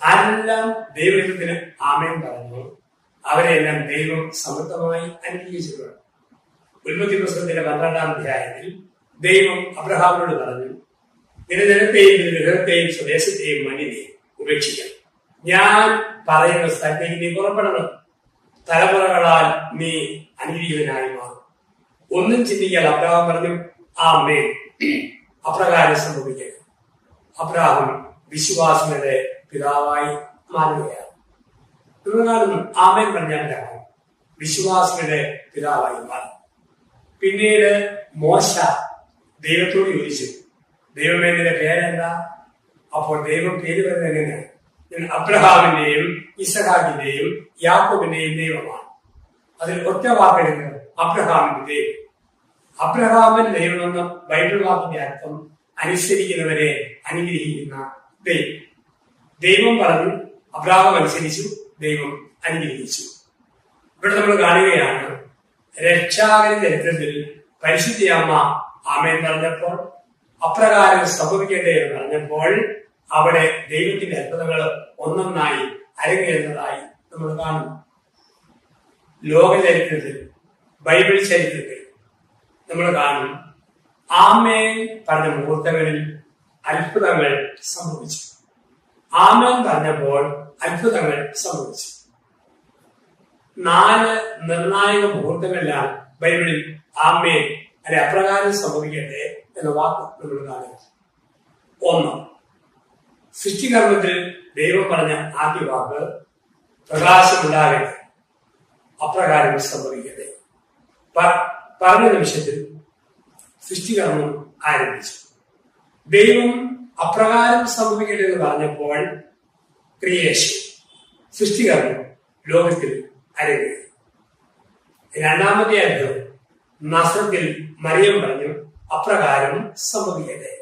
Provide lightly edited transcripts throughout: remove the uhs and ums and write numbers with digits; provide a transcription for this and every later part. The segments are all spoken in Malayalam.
ആരെല്ലാം ദൈവത്തിന് ആമേൻ പറഞ്ഞു അവരെല്ലാം ദൈവം സമൃദ്ധമായി അനുഗ്രഹിച്ചിട്ടുണ്ട്. ഉൽപ്പത്തി പുസ്തകത്തിന്റെ 12-ാം അധ്യായത്തിൽ ദൈവം അബ്രഹാമിനോട് പറഞ്ഞു, നിന്റെ ജനത്തെയും നിന്റെ ഗൃഹത്തെയും സ്വദേശത്തെയും മണ്ണിനെയും ഉപേക്ഷിക്കണം. ഞാൻ പറയുന്ന സ്ഥലത്തേക്ക് നീ പുറപ്പെടണം. തലമുറകളാൽ നീ അനുഗ്രഹീതനായി മാറും. ഒന്നും ചിന്തിക്കാൻ അബ്രഹാം പറഞ്ഞു, ആമേൻ. അപ്രകാരം സംഭവിക്കരുത്. അബ്രഹാം വിശ്വാസികളുടെ പിതാവായി മാറുകയാണ്. തുടർന്ന് ആമേൻ പറഞ്ഞ അബ്രഹാം വിശ്വാസികളുടെ പിതാവായി മാറി. പിന്നീട് മോശ ദൈവത്തോട് ചോദിച്ചു, ദൈവമേ നിന്റെ പേരെന്താ? അപ്പോൾ ദൈവം പേര് പറയുന്നത് എങ്ങനെയാണ്? ഞാൻ അബ്രഹാമിന്റെയും ഇസഹാക്കിന്റെയും യാക്കോബിന്റെയും ദൈവമാണ്. അതിൽ ഒറ്റ വാക്കെടുക്കുന്നത് അബ്രഹാമിന്റെ ദൈവം. അബ്രഹാമിൻ ദൈവം എന്ന ബൈബിൾ വാക്കിന്റെ അർത്ഥം അനുസരിക്കുന്നവരെ അനുഗ്രഹിക്കുന്ന ദൈവം. ദൈവം പറഞ്ഞു, അബ്രഹാം അനുസരിച്ചു, ദൈവം അനുഗ്രഹിച്ചു. ഇവിടെ നമ്മൾ കാണുകയാണ്, രക്ഷാകര ചരിത്രത്തിൽ പരിശുദ്ധയമ്മ ആമേൻ പറഞ്ഞപ്പോൾ, അപ്രകാരം സംഭവിക്കട്ടെ എന്ന് പറഞ്ഞപ്പോൾ അവിടെ ദൈവത്തിന്റെ അത്ഭുതങ്ങൾ ഒന്നൊന്നായി അരങ്ങേറുന്നതായി നമ്മൾ കാണുന്നു. ലോക ചരിത്രത്തിൽ, ബൈബിൾ ചരിത്രത്തിൽ നമ്മൾ കാണും, ആമേൻ പറഞ്ഞ മുഹൂർത്തങ്ങളിൽ അത്ഭുതങ്ങൾ സംഭവിച്ചു. ആമേൻ പറഞ്ഞപ്പോൾ അത്ഭുതങ്ങൾ സംഭവിച്ചു. 4 നിർണായക മുഹൂർത്തങ്ങളിലാണ് ബൈബിളിൽ ആമേൻ അല്ലെ അപ്രകാരം സംഭവിക്കട്ടെ എന്ന വാക്ക് നമ്മൾ കാണുക. 1, സൃഷ്ടികർമ്മത്തിൽ ദൈവം പറഞ്ഞ ആദ്യ വാക്ക് പ്രകാശമുണ്ടാകട്ടെ, അപ്രകാരം സംഭവിക്കട്ടെ. പറഞ്ഞ നിമിഷത്തിൽ സൃഷ്ടികർമ്മം ആരംഭിച്ചു. ദൈവം അപ്രകാരം സംഭവിക്കട്ടെ എന്ന് പറഞ്ഞപ്പോൾ ക്രിയേഷൻ, സൃഷ്ടികർമ്മം ലോകത്തിൽ അരങ്ങേറി. 2-ാമത്തെ അധ്യായം നസ്രത്തിൽ മറിയം പറഞ്ഞു, അപ്രകാരം സംഭവിക്കട്ടെ.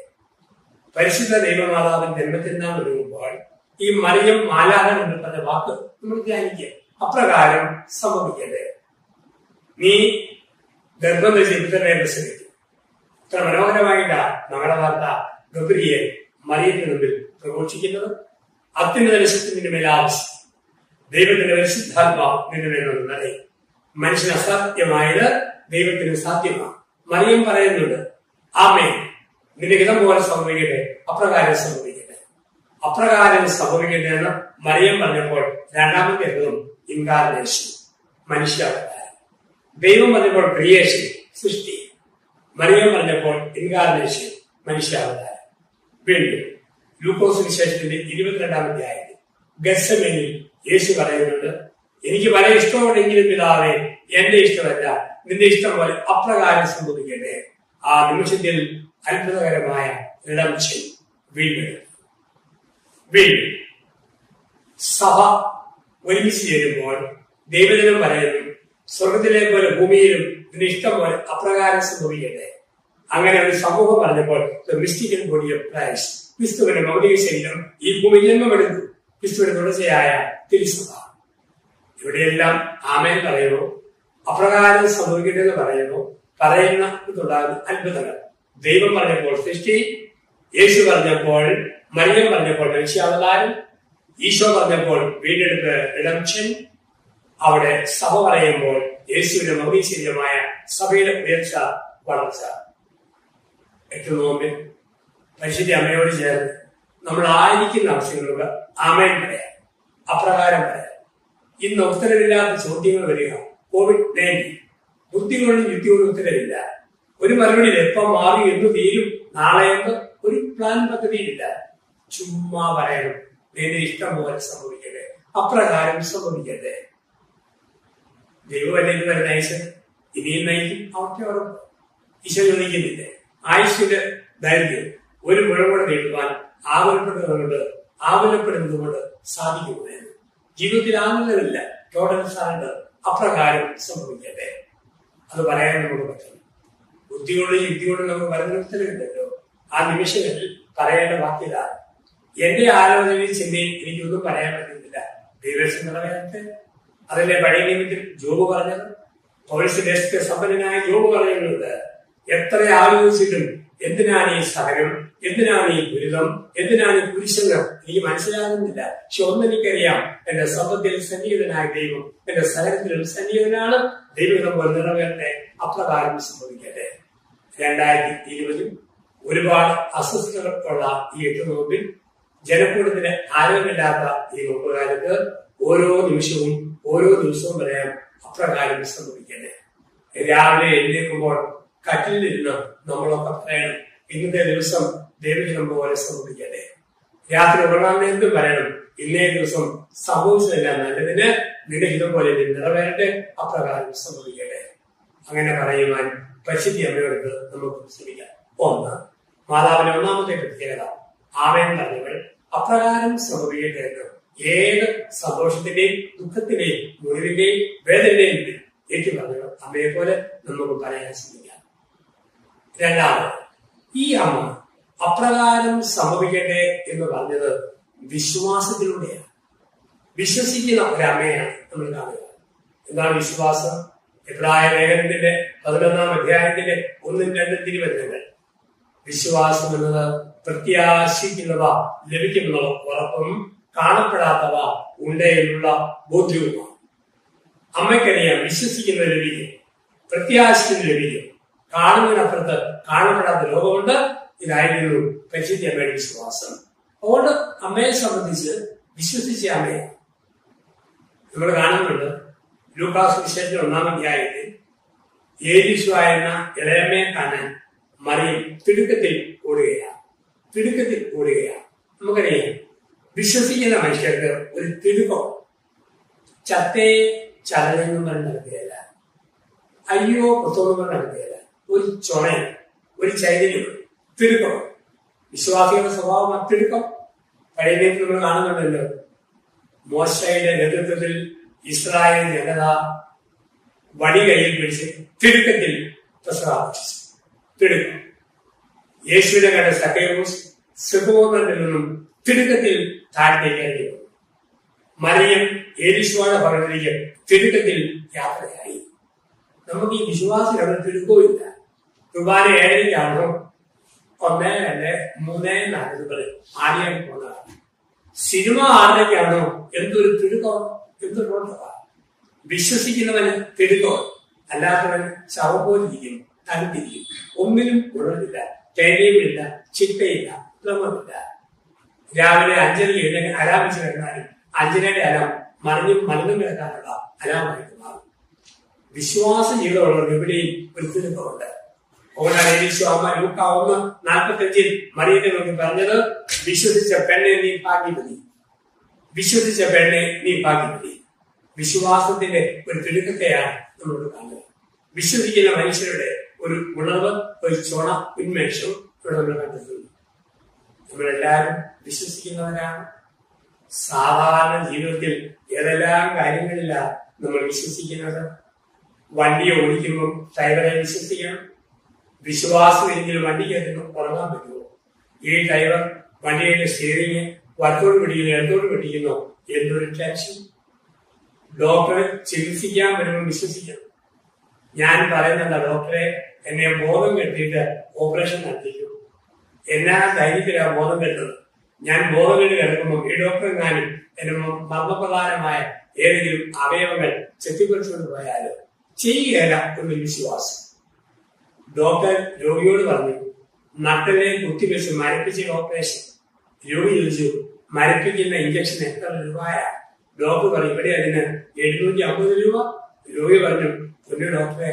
പരിശുദ്ധ ദൈവമാതാവിന്റെ ജന്മത്തിനാൾ ഒരുങ്ങുമ്പോൾ ഈ മറിയം മാലാഖൻ എന്ന് പറഞ്ഞ വാക്ക് നമ്മൾ ധ്യാനിക്കുക. അപ്രകാരം സംഭവിക്കട്ടെ. നീ ഗർഭം ധരിച്ചിട്ട് പ്രസവിക്കും. ഇത്ര മനോഹരമായിട്ടാണ് നമ്മുടെ വാർത്ത ഗബ്രിയേൽ മറിയത്തിന് മുമ്പിൽ പ്രഘോഷിക്കുന്നത്. അത്യുന്നത ശക്തിന്റെ മേൽ ആവശ്യം, ദൈവത്തിന്റെ പരിശുദ്ധാത്മാവ് നിന്റെ മേലുള്ള നിറയും. മനുഷ്യന് അസാധ്യമായത് ദൈവത്തിന് സാധ്യമാണ്. മറിയം പറയുന്നുണ്ട്, ആമേൻ, നിന്റെ ഹിതം പോലെ സംഭവിക്കട്ടെ, അപ്രകാരം സംഭവിക്കട്ടെ. അപ്രകാരം സംഭവിക്കട്ടെ എന്ന് മറിയം പറഞ്ഞപ്പോൾ 2-ാമത്തെ അത്ഭുതം ഇൻകാർനേഷൻ, മനുഷ്യാവതാരം. ദൈവം പറഞ്ഞപ്പോൾ ക്രിയേഷൻ, സൃഷ്ടി. മറിയം പറഞ്ഞപ്പോൾ ഇൻകാർനേഷൻ, മനുഷ്യാവതാരം. വീണ്ടും ലൂക്കോസ് വിശേഷത്തിന്റെ 22-ാം അധ്യായത്തിൽ ഗത്സമേനിൽ യേശു പറയുന്നുണ്ട്, എനിക്ക് പല ഇഷ്ടമുണ്ടെങ്കിലും പിതാവേ, എന്റെ ഇഷ്ടമല്ല, നിന്റെ ഇഷ്ടം പോലെ അപ്രകാരം സംഭവിക്കട്ടെ. ആ നിമിഷത്തിൽ അത്ഭുതകരമായ റിഡംഷൻ, വീണ്ടെടുപ്പ്. വീണ്ടും സഭ ഒരുമിച്ച് ചേരുമ്പോൾ ദൈവജനം പറയുന്നു, സ്വർഗത്തിലെ പോലെ ഭൂമിയിലും നിന്റെ ഇഷ്ടം പോലെ അപ്രകാരം സംഭവിക്കട്ടെ. അങ്ങനെ ഒരു സമൂഹം പറഞ്ഞപ്പോൾ മിസ്റ്റിക്കൽ ബോഡി ഓഫ് ക്രൈസ്റ്റ്, ക്രിസ്തുവിന്റെ ഭൗതിക ശരീരം ഈ ഭൂമി ജന്മമെടുത്തു. ക്രിസ്തുവിന്റെ തുടർച്ചയായ തിരുസഭ. ഇവിടെയെല്ലാം ആമേൻ പറയുന്നു, അപ്രകാരം സംഭവിക്കട്ടെ എന്ന് പറയുന്നു. പറയുന്ന ഇതുണ്ടാകുന്ന അത്ഭുതങ്ങൾ. ദൈവം പറഞ്ഞപ്പോൾ സൃഷ്ടി, യേശു പറഞ്ഞപ്പോൾ, മറിയം പറഞ്ഞപ്പോൾ മനുഷ്യാവതാരം, ഈശോ പറഞ്ഞപ്പോൾ വീണ്ടെടുപ്പ്, റിഡംഷൻ. അവിടെ സഭ പറയുമ്പോൾ യേശുവിന്റെ ഭൗതിക ശരീരമായ സഭയുടെ ഉയർച്ച, വളർച്ച. 8 നോമ്പിൽ പരിശുദ്ധ അമ്മയോട് ചേർന്ന് നമ്മൾ ആയിരിക്കുന്ന അവസ്ഥകളോട് ആമേൻ പറയാം, അപ്രകാരം പറയാം. ഇന്ന് ഉത്തരവില്ലാത്ത ചോദ്യങ്ങൾ വരിക. COVID-19 ബുദ്ധികൊണ്ടും യുക്തികൊണ്ടും ഉത്തരവില്ല. ഒരു മറുപടി എപ്പം മാറി എന്ന് തീരും, നാളെയെന്ന് ഒരു പ്ലാൻ പദ്ധതിയില്ല. ചുമ്മാ പറയണം, നിന്റെ ഇഷ്ടം പോലെ സംഭവിക്കട്ടെ, അപ്രകാരം സംഭവിക്കട്ടെ. ദൈവമല്ലേ ഇത് വരെ നയിച്ചത്, ഇനിയും നയിക്കും. അവർക്ക് ഉറപ്പ്. ഈശോ ചോദിക്കുന്നില്ലേ, ആയുഷിന്റെ ദൈർഘ്യം ഒരു മുഴ കൂടെ നീട്ടുവാൻ ആകുലപ്പെടുന്നത് കൊണ്ട് സാധിക്കുമെന്ന്. ജീവിതത്തിൽ ആകുലമില്ല, ടോട്ടൽ സറണ്ടർ, അപ്രകാരം സംഭവിക്കട്ടെ. അത് പറയാൻ നമുക്ക് പറ്റും. ബുദ്ധിയോടും യുക്തിയോടും നമുക്ക് പറയുന്ന ഉത്തരവില്ലല്ലോ. ആ നിമിഷങ്ങളിൽ പറയേണ്ട വാക്കിലാണ്. എന്റെ ആലോചനയിൽ ചിന്തയിൽ എനിക്കൊന്നും പറയാൻ പറ്റുന്നില്ല. ദൈവം പറയാത്തെ അതല്ലേ പഴയ നിയമത്തിൽ ജോബ് പറഞ്ഞത്. പൗരസ്യ ദേശത്തെ സമ്പന്നനായ ജോബ് പറയുന്നത്, എത്ര ആലോചിച്ചിട്ടും എന്തിനാണ് ഈ സഹനം, എന്തിനാണ് ഈ ദുരിതം, എന്തിനാണ് ഈ കുരിശുകൾ, എനിക്ക് മനസ്സിലാകുന്നില്ല. പക്ഷെ ഒന്നെനിക്കറിയാം, എന്റെ സ്വന്തത്തിൽ സന്നിഹിതനായ ദൈവം എന്റെ സഹനത്തിലും സന്നിഹിതനാണ്. ദൈവം നിറവേറട്ടെ, അപ്രകാരം സംഭവിക്കട്ടെ. 2020 ഒരുപാട് അസ്വസ്ഥതകൾ ഉള്ള ഈ 8 നോമ്പിൽ ജനക്കൂട്ടത്തിന് ആരോഗ്യമില്ലാത്ത ഈ നോമ്പുകാലത്ത് ഓരോ ദിവസവും പറയാം, അപ്രകാരം സംഭവിക്കട്ടെ. രാവിലെ എഴുന്നേൽക്കുമ്പോൾ കട്ടിലിരുന്ന് നമ്മളൊക്കെ പറയണം, ഇന്നത്തെ ദിവസം ദൈവജനം പോലെ സംഭവിക്കട്ടെ. രാത്രി ഉറങ്ങാൻ എന്തും പറയണം, ഇന്നേ ദിവസം സംഭവിച്ചതെല്ലാം നല്ലതിന് നിന്റെ ഹിതം പോലെ നിറവേറട്ടെ, അപ്രകാരം സംഭവിക്കട്ടെ. അങ്ങനെ പറയുവാൻ പരിശുദ്ധ അമ്മയോട് നമുക്ക് ശ്രമിക്കാം. 1. മാതാവിന്റെ ഒന്നാമത്തെ പ്രത്യേകത, ആമേൻ പറഞ്ഞവൾ അപ്രകാരം സംഭവിക്കട്ടെ എന്ന് ഏത് സന്തോഷത്തിന്റെയും ദുഃഖത്തിന്റെയും മുറിവിന്റെയും വേദനയുടെയും ഏറ്റു പറഞ്ഞവൾ അമ്മയെ പോലെ നമുക്ക് പറയാൻ ശ്രമിക്കാം. 2. ഈ അമ്മ അപ്രകാരം സംഭവിക്കട്ടെ എന്ന് പറഞ്ഞത് വിശ്വാസത്തിലൂടെയാണ്. വിശ്വസിക്കുന്ന ഒരമ്മയാണ് നമ്മൾ കാണുക. എന്താണ് വിശ്വാസം? എബ്രായ ലേഖനത്തിന്റെ 11-ാം അധ്യായത്തിന്റെ 1-2 തിരുവചനങ്ങൾ. വിശ്വാസം എന്നത് പ്രത്യാശിക്കുന്നവ ലഭിക്കുന്നുള്ള ഉറപ്പും കാണപ്പെടാത്തവ ഉണ്ട് എന്നുള്ള ബോധ്യവുമാണ്. അമ്മയ്ക്കറിയാം, വിശ്വസിക്കുന്നത് ലഭിക്കും, പ്രത്യാശിക്കുന്നത് ലഭിക്കും. കാണുന്നതിനപ്പുറത്ത് കാണപ്പെടാത്ത ലോകമുണ്ട്. ഇതായിരുന്നു പരിശുദ്ധ അമ്മയുടെ വിശ്വാസം. അതുകൊണ്ട് അമ്മയെ സംബന്ധിച്ച് വിശ്വസിച്ച അമ്മയാണ്. നമ്മൾ കാണുന്നുണ്ട് ലൂക്കാസ് സുവിശേഷത്തിന്റെ 1-ാം അധ്യായത്തിൽ യേശുവ എന്ന ഇളയമ്മയെ കാണാൻ മറിയം തിടുക്കത്തിൽ ഓടുകയാണ്. നമുക്കറിയാം, വിശ്വസിക്കുന്ന മനുഷ്യർക്ക് ഒരു തിടുക്കം, ചത്തേ ചലനെന്നും പറഞ്ഞ് നടക്കുകയല്ല, അയ്യോ പുത്തോന്നും പറഞ്ഞ് നടക്കുകയല്ല, ഒരു ചുണ, ഒരു ചൈതന്യം, തിടുക്കം. വിശ്വാസികളുടെ സ്വഭാവം തിടുക്കം. പഴയ നിയമത്തിൽ നമ്മൾ കാണുന്നുണ്ടല്ലോ, മോശയുടെ നേതൃത്വത്തിൽ ഇസ്രായേൽ ജനത വടി കയ്യിൽ പിടിച്ച് തിടുക്കത്തിൽ പ്രസവാർപ്പിച്ചു. തിടുക്കം. യേശുവിനെ കണ്ട സക്കൈവൂസ് സിഹോറിൽ നിന്നും തിടുക്കത്തിൽ താഴത്തേക്ക് ഇറങ്ങി. മറിയം എലീശയുടെ ഭവനത്തിലേക്ക് തിടുക്കത്തിൽ യാത്രയായി. നമുക്ക് ഈ വിശ്വാസികൾ തിടുക്കവുമില്ല. കുർബാന 7-ാണോ 1, 2, 3, 4 ആദ്യം പോകുന്നതാണ്. സിനിമ 6-ാണോ എന്തൊരു തിടുക്കം, എന്തൊരു ഓട്ടമാണ്. വിശ്വസിക്കുന്നവന് തിടുക്കം, അല്ലാത്തവൻ ശവപോലിരിക്കും, തണുത്തിരിക്കും. ഒന്നിനും ഉണർന്നില്ല, തേനയുമില്ല, ചിട്ടയില്ല, ക്രമമില്ല. രാവിലെ 5:30 എഴുന്നേറ്റ് അലാം വെച്ച് കിടന്നാലും 5:30 അലാം മറിഞ്ഞും കിടക്കാനുള്ള അലാമായിട്ട് മാറും. വിശ്വാസ ജീവിതമുള്ളവർക്ക് എവിടെയും ഒരു തിടുക്കമുണ്ട്. അതുകൊണ്ടാണ് യേശു അമ്മ ലൂക്കാ 1:45 മറിയത്തെ നോക്കി പറഞ്ഞത്, വിശ്വസിച്ച പെണ്ണെ നീ ഭാഗ്യവതി, വിശ്വസിച്ച പെണ്ണെ നീ ഭാഗ്യവതി. വിശ്വാസത്തിന്റെ ഒരു തിടുക്കത്തെയാണ് നമ്മളോട് കാണുന്നത്. വിശ്വസിക്കുന്ന മനുഷ്യരുടെ ഒരു ഉണർവ്, ഒരു ചുണ, ഉന്മേഷവും ഇവിടെ നമ്മൾ കണ്ടെത്തുന്നു. നമ്മളെല്ലാവരും വിശ്വസിക്കുന്നവരാണ്. സാധാരണ ജീവിതത്തിൽ ഏതെല്ലാം കാര്യങ്ങളിലാണ് നമ്മൾ വിശ്വസിക്കുന്നത്? വണ്ടി ഓടിക്കുമ്പോൾ ഡ്രൈവറെ വിശ്വസിക്കണം. വിശ്വാസം എങ്കിലും വണ്ടിക്ക് ഉറങ്ങാൻ പറ്റുമോ? ഈ ഡ്രൈവർ വണ്ടിയുടെ സ്റ്റിയറിംഗ് വലത്തോട് പിടിക്കുന്നു, ഇടത്തോട് പിടിക്കുന്നു, എന്തൊരു ടെൻഷൻ. ഡോക്ടറെ ചികിത്സിക്കാൻ വരുമ്പോൾ വിശ്വസിക്കണം. ഞാൻ പറയുന്നല്ല, ഡോക്ടറെ എന്നെ ബോധം കെട്ടിയിട്ട് ഓപ്പറേഷൻ നടത്തിക്കും. എന്നാ ധൈര്യത്തിലാണ് ബോധം കെട്ടത്? ഞാൻ ബോധം കെട്ടി കിടക്കുമ്പോൾ ഈ ഡോക്ടർ ഞാനും എന്റെ മർമ്മപ്രധാനമായ ഏതെങ്കിലും അവയവങ്ങൾ ചെത്തിപ്പറിച്ചുകൊണ്ട് പോയാലോ ചെയ്യുകയല്ല ഒരു വിശ്വാസം. ഡോക്ടർ രോഗിയോട് പറഞ്ഞു, നട്ടലെ കുത്തിവെച്ച് മരപ്പിച്ച ഓപ്പറേഷൻ. രോഗി ചോദിച്ചു, മരപ്പിക്കുന്ന ഇഞ്ചക്ഷൻ എത്ര രൂപയാ? ഡോക്ടർ പറഞ്ഞു, ഇവിടെ അതിന് 750 രൂപ. രോഗി പറഞ്ഞു, പൊന്നു ഡോക്ടറെ,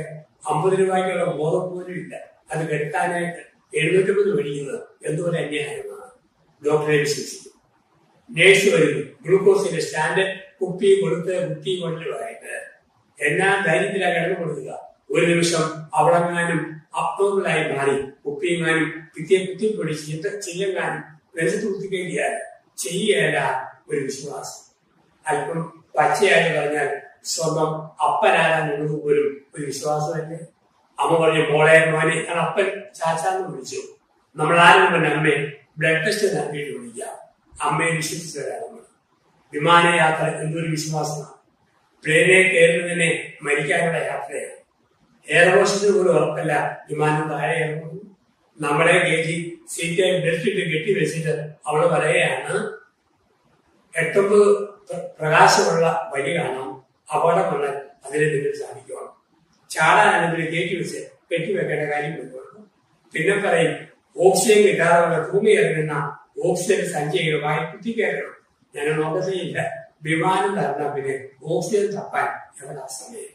50 രൂപയ്ക്കുള്ള ബോധം പോലും ഇല്ല, അത് കെട്ടാനായിട്ട് 750 മേടിക്കുന്നത് എന്തുപോലെ അന്യായമാണ്. ഡോക്ടറെ വിശ്വസിക്കും. നേഴ്സ് വരുന്നു, ഗ്ലൂക്കോസിന്റെ സ്റ്റാൻഡ് കുപ്പി കൊടുത്ത് കുത്തി കൊണ്ടുമായിട്ട് എന്നാ ധൈര്യത്തിലാണ് കിടന്നു കൊടുക്കുക. ഒരു നിമിഷം അവളെങ്ങാനും അപ്നോർമലായി മാറി കുപ്പിയെങ്ങാനും കുത്തി പൊടിച്ചിട്ട് ചെല്ലെങ്ങാനും നെലത്ത് കുത്തിക്കേണ്ടിയാൽ ചെയ്യുകയല്ല ഒരു വിശ്വാസം. അല്പം പച്ചയായി പറഞ്ഞാൽ സ്വന്തം അപ്പനാരാന്നുള്ളത് പോലും ഒരു വിശ്വാസമല്ലേ. അമ്മ പറഞ്ഞു, മോളെ മോനെ, അപ്പൻ ചാച്ചാന്ന് വിളിച്ചു. നമ്മൾ ആരും തന്നെ അമ്മയെ ബ്ലഡ് ടെസ്റ്റ് നടത്തിയിട്ട് വിളിക്കാം. അമ്മയെ വിശ്വസിച്ചവരാണ് നമ്മൾ. വിമാനയാത്ര എന്തൊരു വിശ്വാസമാണ്. പ്ലെയിനെ കയറുന്നതിനെ മരിക്കാനുള്ള യാത്രയാണ്. എയർ ഹോസ്റ്റസിന് പോലും ഉറപ്പല്ല വിമാനം താഴെ ഇറങ്ങുന്നു. നമ്മളെ കയറ്റി സീറ്റായി ബെൽറ്റ് ഇട്ട് കെട്ടി വെച്ചിട്ട് അവള് പറയുകയാണ് 8-9 പ്രകാശമുള്ള വഴി കാണാം, അപകടം വന്നാൽ അതിനെ നിങ്ങൾ സാധിക്കണം. ചാടാനാണെങ്കിൽ കയറ്റി വെച്ച് കെട്ടി വെക്കേണ്ട കാര്യം വരുന്നു. പിന്നെ പറയും ഓക്സിജൻ കിട്ടാതെ വന്ന ഭൂമി ഇറങ്ങുന്ന ഓക്സിജൻ സഞ്ചയമായി കുത്തിക്കയറണം. ഞാൻ നോക്കത്തേയില്ല, വിമാനം തരണം, പിന്നെ ഓക്സിജൻ തപ്പാൻ എവിടെ സമയം.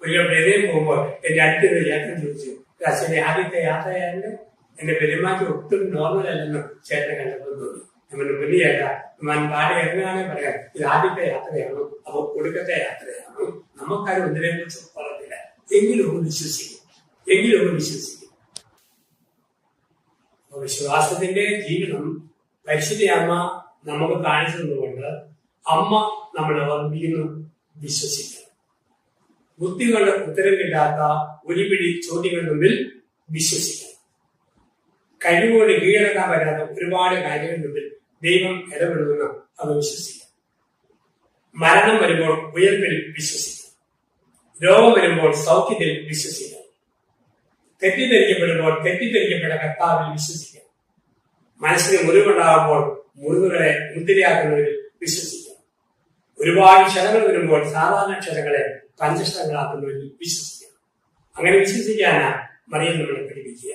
ഒരു പ്ലെയിനിൽ പോകുമ്പോൾ എന്റെ അടുത്തൊരു ചേട്ടൻ ചോദിച്ചു, അച്ഛന്റെ ആദ്യത്തെ യാത്രയായിരുന്നു, എന്റെ പെരുമാറ്റം ഒട്ടും നോർമൽ അല്ലെന്ന് ചേട്ടനെ കണ്ടപ്പോൾ തോന്നി. നമ്മൾ വലിയ ചേട്ടാ വിമാനം പാടി ഇറങ്ങുകയാണെ പറയാം, ഇത് ആദ്യത്തെ യാത്രയാണോ അപ്പൊ ഒടുക്കത്തെ യാത്രയാണോ, നമുക്കാരും ഒന്നിനെ കുറിച്ച് പറഞ്ഞില്ല. എങ്കിലും വിശ്വസിക്കും. വിശ്വാസത്തിന്റെ ജീവിതം പരിശുദ്ധ അമ്മ നമുക്ക് കാണിച്ചു തന്നുകൊണ്ട് അമ്മ നമ്മളെ ഓർമ്മിക്കുന്നു, വിശ്വസിക്കണം. ബുദ്ധി കൊണ്ട് ഉത്തരം കിട്ടാത്ത ഒരുപിടി ചോദ്യങ്ങളുടെ മുമ്പിൽ വിശ്വസിക്കണം. കഴിവോട് കീഴടക്കാൻ പറ്റാത്ത ഒരുപാട് കാര്യങ്ങളുടെ മുമ്പിൽ ദൈവം ഇടപെടുമെന്ന് അത് വിശ്വസിക്കാം. മരണം വരുമ്പോൾ ഉയർപ്പിൽ വിശ്വസിക്കാം. രോഗം വരുമ്പോൾ സൗഖ്യത്തിൽ വിശ്വസിക്കാം. തെറ്റിദ്ധരിക്കപ്പെട്ട കർത്താവിൽ വിശ്വസിക്കാം. മനസ്സിന് മുറിവുണ്ടാകുമ്പോൾ മുറിവുകളെ മുദ്രയാക്കുന്നവരിൽ വിശ്വസിക്കാം. ഒരുപാട് ക്ഷതങ്ങൾ വരുമ്പോൾ സാധാരണ ക്ഷതങ്ങളെ പഞ്ചക്ഷതങ്ങളാക്കുന്നവരിൽ വിശ്വസിക്കാം. അങ്ങനെ വിശ്വസിക്കാനാ മറിയം നമ്മളെ പഠിപ്പിക്കുക.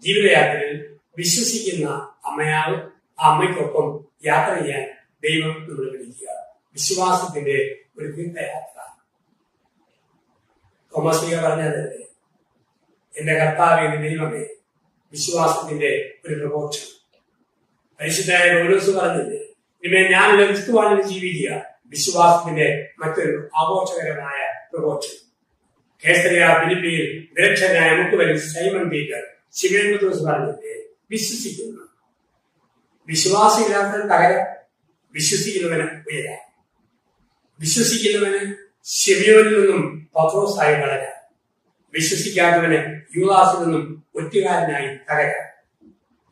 ജീവിതയാത്രയിൽ വിശ്വസിക്കുന്ന അമ്മയാവ് ആ അമ്മയ്ക്കൊപ്പം യാത്ര ചെയ്യാൻ ദൈവം നമ്മളെ പഠിക്കുക. വിശ്വാസത്തിന്റെ ഒരു തീർത്ഥയാത്ര. തോമസ് ലീഹ പറഞ്ഞതല്ലേ, എന്റെ കർത്താവേ, എന്റെ ദൈവമേ, വിശ്വാസത്തിന്റെ ഒരു പ്രഘോഷണം. പരിശുദ്ധനായ പൗലോസ് പറഞ്ഞില്ലേ, ഇനിമേ ഞാനുള്ള ക്രിസ്തുവാനിൽ ജീവിക്കുക, വിശ്വാസത്തിന്റെ മറ്റൊരു ആഘോഷകരമായ പ്രഘോഷണം. കേസരിയ ഫിലിപ്പിയിൽ വിലക്ഷനായ മുക്കുവരിൽ സൈമൺ പീറ്റർ ശിമോൻ പത്രോസ് പറഞ്ഞില്ലേ, വിശ്വസിക്കുന്നു. വിശ്വാസമില്ലാത്തവൻ തകരാം, വിശ്വസിക്കുന്നവന് ഉയരാം. വിശ്വസിക്കുന്നവന് ശിമയോനിൽ നിന്നും പത്രോസായി വളരാം. വിശ്വസിക്കാത്തവന് യൂദാസിൽ നിന്നും ഒറ്റുകാരനായി തകരാം.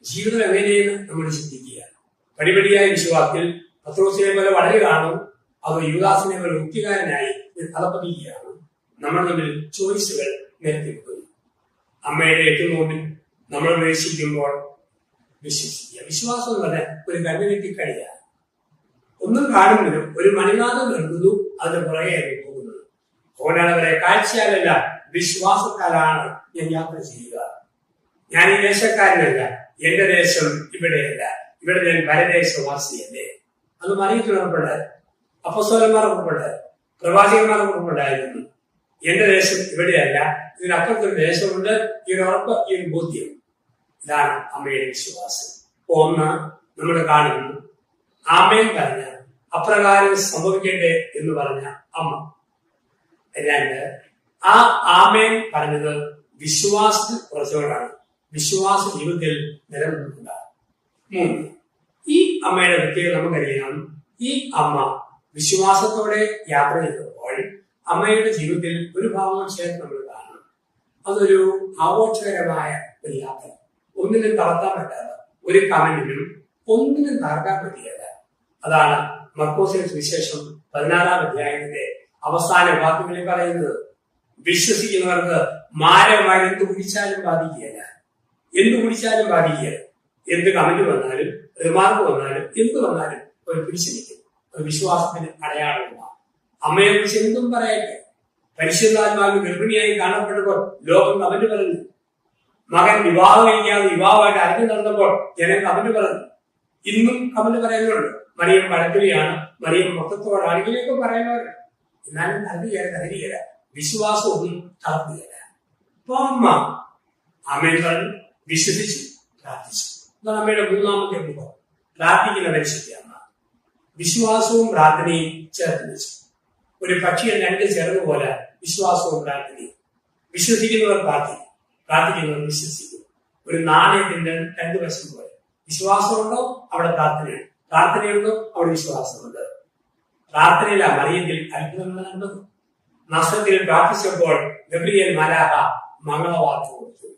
ജീവിതം എങ്ങനെയെന്ന് നമ്മൾ ചിന്തിക്കുക. പടിപടിയായ വിശ്വാസത്തിൽ പത്രോസിനെ പോലെ വളരുകയാണോ അതോ യൂദാസിനെ പോലെ ഒറ്റുകാരനായി തലപ്പതിക്കുകയാണോ? നമ്മൾ തമ്മിൽ ചോയ്സുകൾ നിരത്തിവെക്കുന്നു. അമ്മയുടെ എട്ടുനോമ്പിൽ നമ്മൾ പ്രവേശിക്കുമ്പോൾ വിശ്വസിക്കുക. വിശ്വാസം എന്ന് പറഞ്ഞാൽ ഒരു കണ്ണുകെട്ടി കഴിയുക. ഒന്നും കാണുന്നില്ല, ഒരു മണിനാഥം നൽകുന്നു, അതിന് പുറകെ പോകുന്നത്. അതുകൊണ്ടാണ് അവരെ കാഴ്ചയാലല്ല വിശ്വാസത്താലാണ് ഞാൻ യാത്ര ചെയ്യുക. ഞാൻ ഈ ദേശക്കാരനല്ല, എന്റെ ദേശം ഇവിടെയല്ല, ഇവിടെ ഞാൻ പരദേശവാസിയല്ലേ. അത് മറിയത്തിന് ഉറപ്പുണ്ടായി, അപ്പോസ്തലന്മാർ ഉറപ്പുണ്ടായി, പ്രവാചകന്മാർ ഉറപ്പുണ്ടായിരുന്നു. എന്റെ ദേശം ഇവിടെയല്ല, ഇതിനപ്പുറത്തൊരു ദേശമുണ്ട്. ഈ ഒരു ഉറപ്പ്, ഈ ഒരു ബോധ്യം, ഇതാണ് അമ്മയുടെ വിശ്വാസം. ഒന്ന്, നമ്മൾ കാണുന്നു ആമേൻ പറഞ്ഞ അപ്രകാരം സംഭവിക്കട്ടെ എന്ന് പറഞ്ഞ അമ്മ. രണ്ട്, ആ ആമേൻ പറഞ്ഞത് വിശ്വാസത്തിൽ കുറച്ചുകൊണ്ടാണ്, വിശ്വാസ ജീവിതത്തിൽ നിലനിൽക്കുന്നുണ്ടാകും. മൂന്ന്, ഈ അമ്മയുടെ പ്രത്യേകത നമുക്കറിയാം. ഈ അമ്മ വിശ്വാസത്തോടെ യാത്ര ചെയ്തപ്പോൾ അമ്മയുടെ ജീവിതത്തിൽ ഒരു ഭാവം ചേർത്ത് നമ്മൾ കാണണം. അതൊരു ആഘോഷകരമായ ഒരു യാത്ര. ഒന്നിനും തളർത്താൻ പറ്റാത്ത, ഒരു കമന്റിനും ഒന്നിനും തകർക്കാൻ പറ്റിയല്ല. അതാണ് മർക്കോസിന്റെ സുവിശേഷം 16-ാം അധ്യായത്തിന്റെ അവസാന വാക്യങ്ങളിൽ പറയുന്നത്. വിശ്വസിക്കുന്നവർക്ക് മാരകമായി എന്ത് കുടിച്ചാലും ബാധിക്കുകയല്ല. എന്ത് കമന്റ് വന്നാലും റിമാർക്ക് വന്നാലും എന്ത് വന്നാലും ഒരു പിടിച്ചു നിൽക്കും. ഒരു വിശ്വാസത്തിന് അടയാളമാണ്. അമ്മയെ കുറിച്ച് എന്തും പറയട്ടെ. പരിശുദ്ധാത്മാവിന് ഗർഭിണിയായി കാണപ്പെട്ടപ്പോൾ ലോകം കമന്റ് പറഞ്ഞു. മകൻ വിവാഹം കഴിക്കാതെ യുവാവായിട്ട് അറിഞ്ഞു നടന്നപ്പോൾ ജനം കമന്റ് പറഞ്ഞു. ഇന്നും കമന്റ് പറയുന്നുണ്ട്. മറിയം പഴക്കുകയാണ്, മറിയം മൊത്തത്തോടാണ്, ഇങ്ങനെയൊക്കെ പറയുന്നവർ. എന്നാലും ധരികര വിശ്വാസമൊന്നും തളർത്തുകയില്ല. അപ്പൊ അമ്മ അമ്മയിൽ പറഞ്ഞു, വിശ്വസിച്ചു, പ്രാർത്ഥിച്ചു. അതാണ് അമ്മയുടെ മൂന്നാമത്തെ മുഖം. പ്രാർത്ഥിക്കുന്ന പരിശുദ്ധ അമ്മ വിശ്വാസവും പ്രാർത്ഥനയും ചേർത്ത് വെച്ചു. ഒരു പക്ഷിയെ രണ്ട് ചേർന്നുപോലെ വിശ്വാസവും പ്രാർത്ഥനയും. വിശ്വസിക്കുന്നവർ പ്രാർത്ഥിക്കും, പ്രാർത്ഥിക്കുന്നവർ വിശ്വസിക്കും. ഒരു നാണയത്തിന്റെ രണ്ട് വശം പോലെ. വിശ്വാസമുണ്ടോ അവിടെ പ്രാർത്ഥനയുണ്ട്, പ്രാർത്ഥനയുണ്ടോ അവിടെ വിശ്വാസമുണ്ട്. പ്രാർത്ഥനയില മറിയത്തിൽ അത്ഭുതങ്ങൾ നടന്നത്. നസ്രത്തിൽ പ്രാർത്ഥിച്ചപ്പോൾ ഗബ്രിയേൽ മാലാഖ മംഗളവാർത്ത കൊടുത്തു.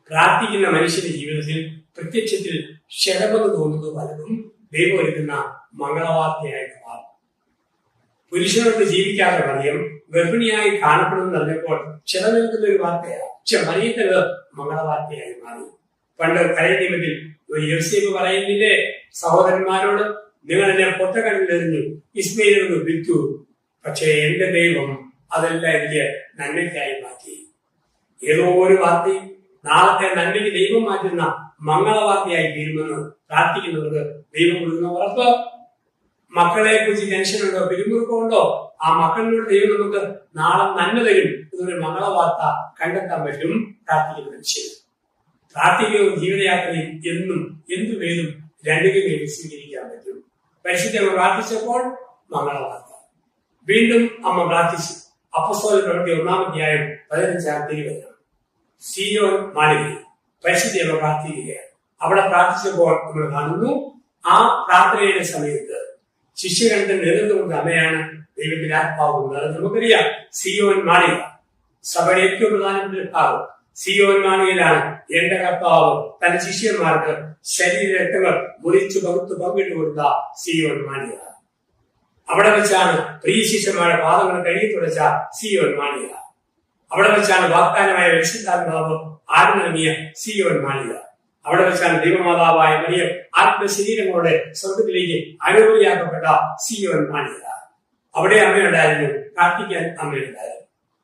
പ്രാർത്ഥിക്കുന്ന മനുഷ്യന്റെ ജീവിതത്തിൽ പ്രത്യക്ഷത്തിൽ ക്ഷതമെന്ന് തോന്നുന്നത് പലതും ദൈവം ഒരുക്കുന്ന മംഗളവാർത്തയായിട്ട് മാറും. പുരുഷനോട് ജീവിക്കാത്ത മറിയം ഗർഭിണിയായി കാണപ്പെടുമെന്ന് അറിഞ്ഞപ്പോൾ ക്ഷതമേൽക്കുന്ന ഒരു വാർത്തയാണ്. പക്ഷെ മറിയത്തിന് മംഗളവാർത്തയായി മാറി. പണ്ട് പഴയ നിയമത്തിൽ യോസേഫ് പറയുന്നില്ലേ സഹോദരന്മാരോട്, നിങ്ങൾ എന്നെ പൊട്ടക്കടലിലെറിഞ്ഞു, ഇസ്മയിലിന് വിറ്റു, പക്ഷേ എന്റെ ദൈവം അതെല്ലാം എനിക്ക് നന്മയ്ക്കായി മാറ്റി. ഏതോ ഒരു വാർത്തയും നാളത്തെ നന്മയ്ക്ക് ദൈവം മാറ്റുന്ന മംഗളവാർത്തയായി തീരുമെന്ന് പ്രാർത്ഥിക്കുന്നവർക്ക് ദൈവം കൊടുക്കുന്ന ഉറപ്പ്. മക്കളെ കുറിച്ച് ടെൻഷനുണ്ടോ, പിരിമുറുക്കമുണ്ടോ, ആ മക്കളിലൂടെ ദൈവം നമുക്ക് നാളെ നന്മ തരും എന്നൊരു മംഗളവാർത്ത കണ്ടെത്താൻ പറ്റും പ്രാർത്ഥിക്കുന്ന മനുഷ്യൻ. പ്രാർത്ഥിക്കുന്ന ജീവിതയാത്രയിൽ എന്നും എന്തു പേരും രണ്ടിനും പേരും സ്വീകരിക്കാൻ പറ്റും. പരിശുദ്ധ അമ്മ പ്രാർത്ഥിച്ചപ്പോൾ മംഗളവാർത്ത. വീണ്ടും അമ്മ പ്രാർത്ഥിച്ചു. അപ്പോസ്തലരുടെ പ്രവൃത്തി 1-ാം അധ്യായം 15-ാം തിരുവചനം. സീയോൻ മാളികയിൽ പരിശുദ്ധ അമ്മ പ്രാർത്ഥിക്കുകയാണ്. അവിടെ പ്രാർത്ഥിച്ചപ്പോൾ നമ്മൾ കാണുന്നു, ആ പ്രാർത്ഥനയുടെ സമയത്ത് ശിഷ്യഗണത്തിന് നേതൃത്വം കൊടുത്ത അമ്മയാണ് ദൈവത്തിന്റെ ആത്മാവുന്നത്. അത് നമുക്കറിയാം. സിയോൻ മാളിക സഭയുടെ ഏറ്റവും പ്രധാനപ്പെട്ട ഭാഗം. സിയോൻ മാളികയിലാണ് എന്റെ കർത്താവ് തന്റെ ശിഷ്യന്മാർക്ക് ശരീര രക്തങ്ങൾ മുറിച്ചു പകുത്തു പങ്കിട്ട് കൊടുത്ത സിയോൻ മാളിക. അവിടെ വെച്ചാണ് പ്രിയ ശിഷ്യന്മാരുടെ പാദങ്ങൾ കഴുകി തുടച്ച സിയോൻ മാളിക. അവിടെ വെച്ചാണ് വാഗ്ദാനമായ രക്ഷിതാത്മാവ് ആത്മനങ്ങിയ സിയോൻ മാളിക. അവിടെ വെച്ചാണ് ദൈവമാതാവായ മറിയം ആത്മശരീരങ്ങളോടെ സ്വർഗത്തിലേക്ക് അനുഭവിയാക്കപ്പെട്ട സിയോൻ മാളിക. അവിടെ അമ്മയുണ്ടായിരുന്നു, പ്രാർത്ഥിക്കാൻ അമ്മയുണ്ടായിരുന്നു.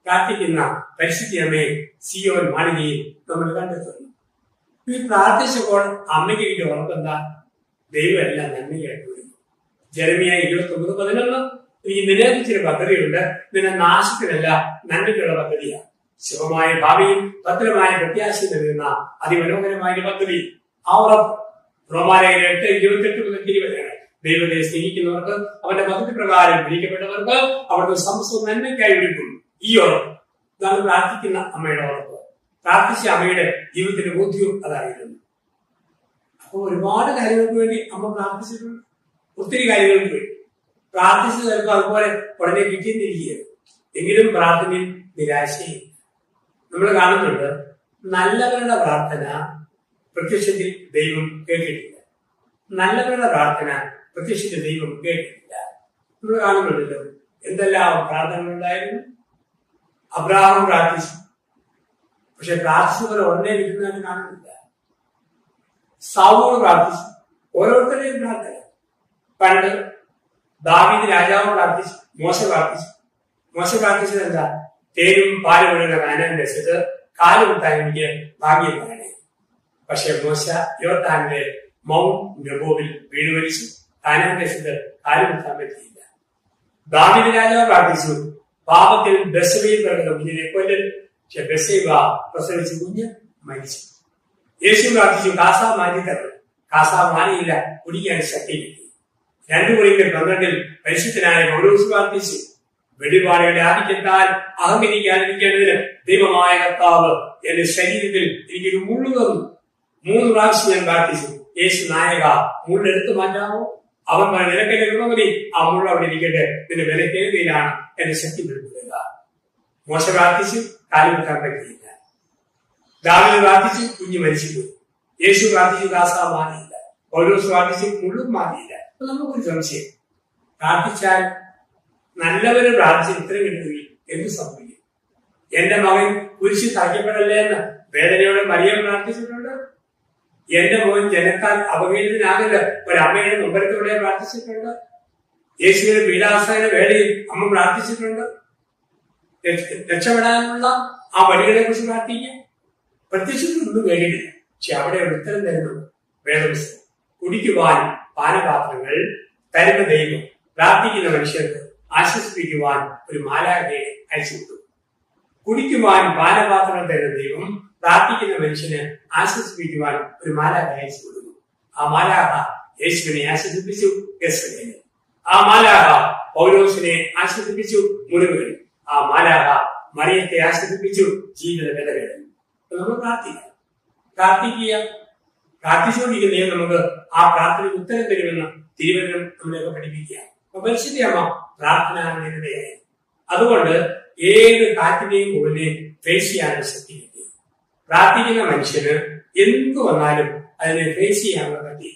പ്രാർത്ഥിക്കുന്ന പരിശുദ്ധ അമ്മയെ സിയോൻ മാളികയിൽ നമ്മൾ കണ്ടെത്തുന്നു. ഈ പ്രാർത്ഥിച്ചപ്പോൾ അമ്മയ്ക്ക് കിട്ടിയ ഉറപ്പെന്താ? ദൈവം എല്ലാം നന്മയായിട്ട് വരുന്നു. ജെറമിയ 29:11 ഈ നിലനിൽച്ചൊരു പദ്ധതിയുണ്ട്, നിന്നെ നാശത്തിനല്ല നന്മയ്ക്കുള്ള പദ്ധതിയാണ്. ശുഭമായ ഭാവിയും ഭദ്രമായ പ്രത്യാശയും നൽകുന്ന അതിമനോഹരമായ പദ്ധതി. ആ ഉറപ്പ് റോമാലേഖനം 8:28-20 ദൈവത്തെ സ്നേഹിക്കുന്നവർക്ക് അവന്റെ പദ്ധതി പ്രകാരം വിളിക്കപ്പെട്ടവർക്ക് അവിടുത്തെ സമസ്ത നന്മയ്ക്കായി ഒരുക്കും. ഈ ഉറപ്പ് ഇതാണ് പ്രാർത്ഥിക്കുന്ന അമ്മയുടെ ഉറപ്പ്. പ്രാർത്ഥിച്ച അമ്മയുടെ ജീവിതത്തിന്റെ ബോധ്യവും അതായിരുന്നു. അപ്പോൾ ഒരുപാട് കാര്യങ്ങൾക്ക് വേണ്ടി അമ്മ പ്രാർത്ഥിച്ചിട്ടുണ്ട്. ഒത്തിരി കാര്യങ്ങൾക്ക് വേണ്ടി പ്രാർത്ഥിച്ചു ചിലപ്പോൾ അതുപോലെ ഉടനെ കിട്ടിയിരിക്കുകയാണ്. എങ്കിലും പ്രാർത്ഥനയിൽ നിരാശയും നമ്മൾ കാണുന്നുണ്ട്. നല്ലവരുടെ പ്രാർത്ഥന പ്രത്യക്ഷത്തിൽ ദൈവം കേട്ടിട്ടില്ല. നല്ലവരുടെ പ്രാർത്ഥന പ്രത്യക്ഷത്തിൽ ദൈവം കേട്ടിട്ടില്ല. നമ്മൾ കാണുന്നുണ്ടല്ലോ എന്തെല്ലാം പ്രാർത്ഥനകൾ ഉണ്ടായിരുന്നു. അബ്രഹാം പ്രാർത്ഥിച്ചു, പക്ഷെ പ്രാർത്ഥിച്ചവരെ ഉടനെ കിട്ടുന്നതായിട്ട് കാണുന്നില്ല. സൗലോൾ പ്രാർത്ഥിച്ചു, ഓരോരുത്തരുടെയും പ്രാർത്ഥന. പണ്ട് ദാവീദ് രാജാവ് പ്രാർത്ഥിച്ചു, മോശ പ്രാർത്ഥിച്ചു. മോശ പ്രാർത്ഥിച്ചത് എന്താ? തേനും പാലും ഒഴുകുന്ന കാനാൻ ദേശത്ത് കാലുകുത്താൻ എനിക്ക് ഭാഗ്യം പറയണേ. പക്ഷെ മോശ യോർദാനിലെ മൗണ്ട് നെബോവിൽ വീട് വലിച്ചു. കാനാൻ ദേശത്ത് കാലുകുത്താൻ പറ്റിയില്ല. ദാവീദ് രാജാവ് പ്രാർത്ഥിച്ചു, പാപത്തിൽ ബെത്ശബയിൽ പിറന്ന കുഞ്ഞിനെ കൊല്ലൽ. പക്ഷെ ബെത്ശേബ പ്രസവിച്ച കുഞ്ഞ് മരിച്ചു. യേശു പ്രാർത്ഥിച്ചു, കാസ മാറ്റി തരണം. കാസ മാനിയില്ല, കുടിക്കാൻ ശക്തി കിട്ടി. 2 കൊരിന്ത്യർ 12 പരിശുദ്ധനായ പൗലോസ് പ്രാർത്ഥിച്ചു, വെളിപാടുകളുടെ ആധിക്യത്താൽ അഹങ്കരിക്കാതിരിക്കേണ്ടതിന് ദൈവമായ കർത്താവ് എന്റെ ശരീരത്തിൽ എനിക്കൊരു മുള്ളു തന്നു. 3 പ്രാവശ്യം ഞാൻ പ്രാർത്ഥിച്ചു, യേശു നായക മുള്ളെടുത്ത് മാറ്റാമോ? അവൻ പറഞ്ഞ നിനക്കെന്നെ ഗുണമതി, ആ മുള്ള അവിടെ ഇരിക്കട്ടെ, നിന്റെ വിലക്കേറിയതിലാണ് എന്റെ ശക്തി വെളിപ്പെടുക. മോശ പ്രാർത്ഥിച്ചു, കാലുകുത്താൻ പറ്റിയില്ല. ദാവീദ് പ്രാർത്ഥിച്ചു, കുഞ്ഞ് മരിച്ചുപോയി. യേശു പ്രാർത്ഥിച്ചു, കാസ മാറിയില്ല. പൗലോസ് പ്രാർത്ഥിച്ചു, മുള്ളും മാറിയില്ല. അപ്പൊ നമുക്കൊരു സംശയം, പ്രാർത്ഥിച്ചാൽ നല്ലവര് പ്രാർത്ഥിച്ച് ഉത്തരം കിട്ടുമെങ്കിൽ എന്ത് സംഭവിക്കും? എന്റെ മകൻ കുരിശിൽ തറയ്ക്കപ്പെടല്ലേ എന്ന് വേദനയോടെ മറിയം പ്രാർത്ഥിച്ചിട്ടുണ്ട്. എന്റെ മകൻ ജനത്താൽ അപകീർത്തിനാകില്ല ഒരമ്മയുടെ മുമ്പരത്തോടെ പ്രാർത്ഥിച്ചിട്ടുണ്ട്. യേശുവിന്റെ പീഡാസന വേളയിൽ അമ്മ പ്രാർത്ഥിച്ചിട്ടുണ്ട്. രക്ഷപ്പെടാനുള്ള ആ വഴികളെ കുറിച്ച് പ്രാർത്ഥിക്കുക. പ്രത്യക്ഷത്തിലൊന്നും കേട്ടിട്ടില്ല, പക്ഷെ അവിടെ ഒരു ഉത്തരം തരുന്നുണ്ട്. വേദപുസ്തകം കുടിക്കുവാൻ പാനപാത്രങ്ങൾ തരുന്ന ദൈവം പ്രാർത്ഥിക്കുന്ന മനുഷ്യർക്ക് ആശ്വസിപ്പിക്കുവാൻ ഒരു മാലാഖയെ അയച്ചുവിട്ടു. കുടിക്കുവാൻ പാനപാത്രങ്ങൾ തരുന്ന ദൈവം പ്രാർത്ഥിക്കുന്ന മനുഷ്യന് ആശ്വസിപ്പിക്കുവാൻ ഒരു മാലാഖ അയച്ചു കൊടുക്കുന്നു. ആ മാലാഖ യേശുവിനെ ആശ്വസിപ്പിച്ചു ഗെത്സമനേയിൽ. ആ മാലാഖ പൗലോസിനെ ആശ്വസിപ്പിച്ചു മുറിവുകളിൽ. ആ മാലാഖ മറിയത്തെ ആശ്വസിപ്പിച്ചു ജീവിത കഥകളിൽ. നമ്മൾ പ്രാർത്ഥിക്കുക. പ്രാർത്ഥിച്ചുകൊണ്ടിരിക്കുന്ന നമുക്ക് ആ പ്രാർത്ഥനയ്ക്ക് ഉത്തരം തരുമെന്ന് തിരുവചനം നമ്മളെയൊക്കെ പഠിപ്പിക്കുക. അപ്പൊ പരിശുദ്ധ അമ്മ പ്രാർത്ഥനാനിരതയായി. അതുകൊണ്ട് ഏത് കാറ്റിനെയും മുകളിലെയും ഫേസ് ചെയ്യാനുള്ള ശക്തി കിട്ടി. പ്രാർത്ഥിക്കുന്ന മനുഷ്യന് എന്തു വന്നാലും അതിനെ ഫേസ് ചെയ്യാനുള്ള പറ്റി,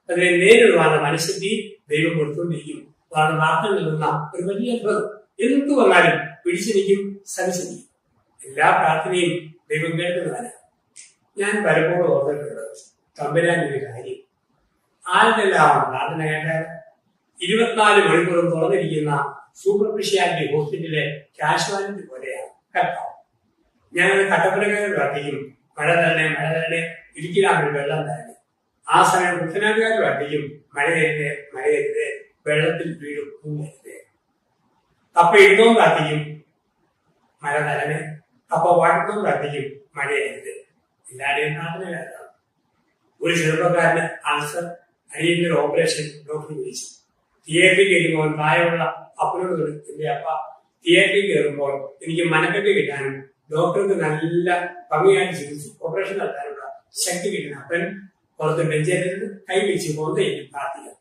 അതിനെ നേരിടുവാനുള്ള മനഃശക്തി ദൈവം കൊടുത്തുകൊണ്ടിരിക്കും. അതാണ് പ്രാർത്ഥന നൽകുന്ന ഒരു വലിയ അത്ഭുതം. എന്തു വന്നാലും പിടിച്ചിരിക്കും, സഹിച്ചിരിക്കും. എല്ലാ പ്രാർത്ഥനയും ദൈവം കേൾക്കുന്നതാണ്. ഞാൻ പലപ്പോഴും ഓർത്തിട്ടുള്ളത്, തമ്പുരാന്റെ ഒരു കാര്യം. ആരുടെല്ലാം പ്രാർത്ഥന കേട്ടാൽ 24 മണിക്കൂറും തുറന്നിരിക്കുന്ന സൂപ്പർ സ്പെഷ്യാലിറ്റി ഹോസ്പിറ്റലിലെ കാഷ്വാലിറ്റി പോലെയാണ് കേട്ടോ. ഞാനത് കട്ടപ്പനക്കാരെ പ്രാർത്ഥിക്കും, മഴ തന്നെ ഇരിക്കലാകും വെള്ളം തന്നെ. ആ സമയം കുട്ടനാട്ടുകാർ പ്രാർത്ഥിക്കും, മഴയരുത് വെള്ളത്തിൽ വീഴും പൂങ്ങരുത്. കപ്പ ഇടുന്നതും പ്രാർത്ഥിക്കും, മഴ തരണേ. കപ്പ വാട്ടുന്നതും പ്രാർത്ഥിക്കും, മഴയരുത്. എല്ലാവരെയും പ്രാർത്ഥനയിലാണ്. ഒരു ചെറുപ്പക്കാരന് അൾസർ അടിയന്റെ ഒരു ഓപ്പറേഷൻ ഡോക്ടർ വിളിച്ചു. തിയേറ്ററിൽ കയറുമ്പോൾ പ്രായമുള്ള അപ്പനോട് എന്റെ അപ്പ തിയേറ്ററിൽ കയറുമ്പോൾ എനിക്ക് മനക്കെട്ട് കിട്ടാനും ഡോക്ടർക്ക് നല്ല ഭംഗിയായിട്ട് ചികിത്സ ഓപ്പറേഷൻ നടത്താനുള്ള ശക്തി കിട്ടണം. അപ്പൻ പുറത്ത് ബെഞ്ചിലിരുന്ന് കൈ വെച്ച് പൊന്തയിൽ പ്രാർത്ഥിക്കാം.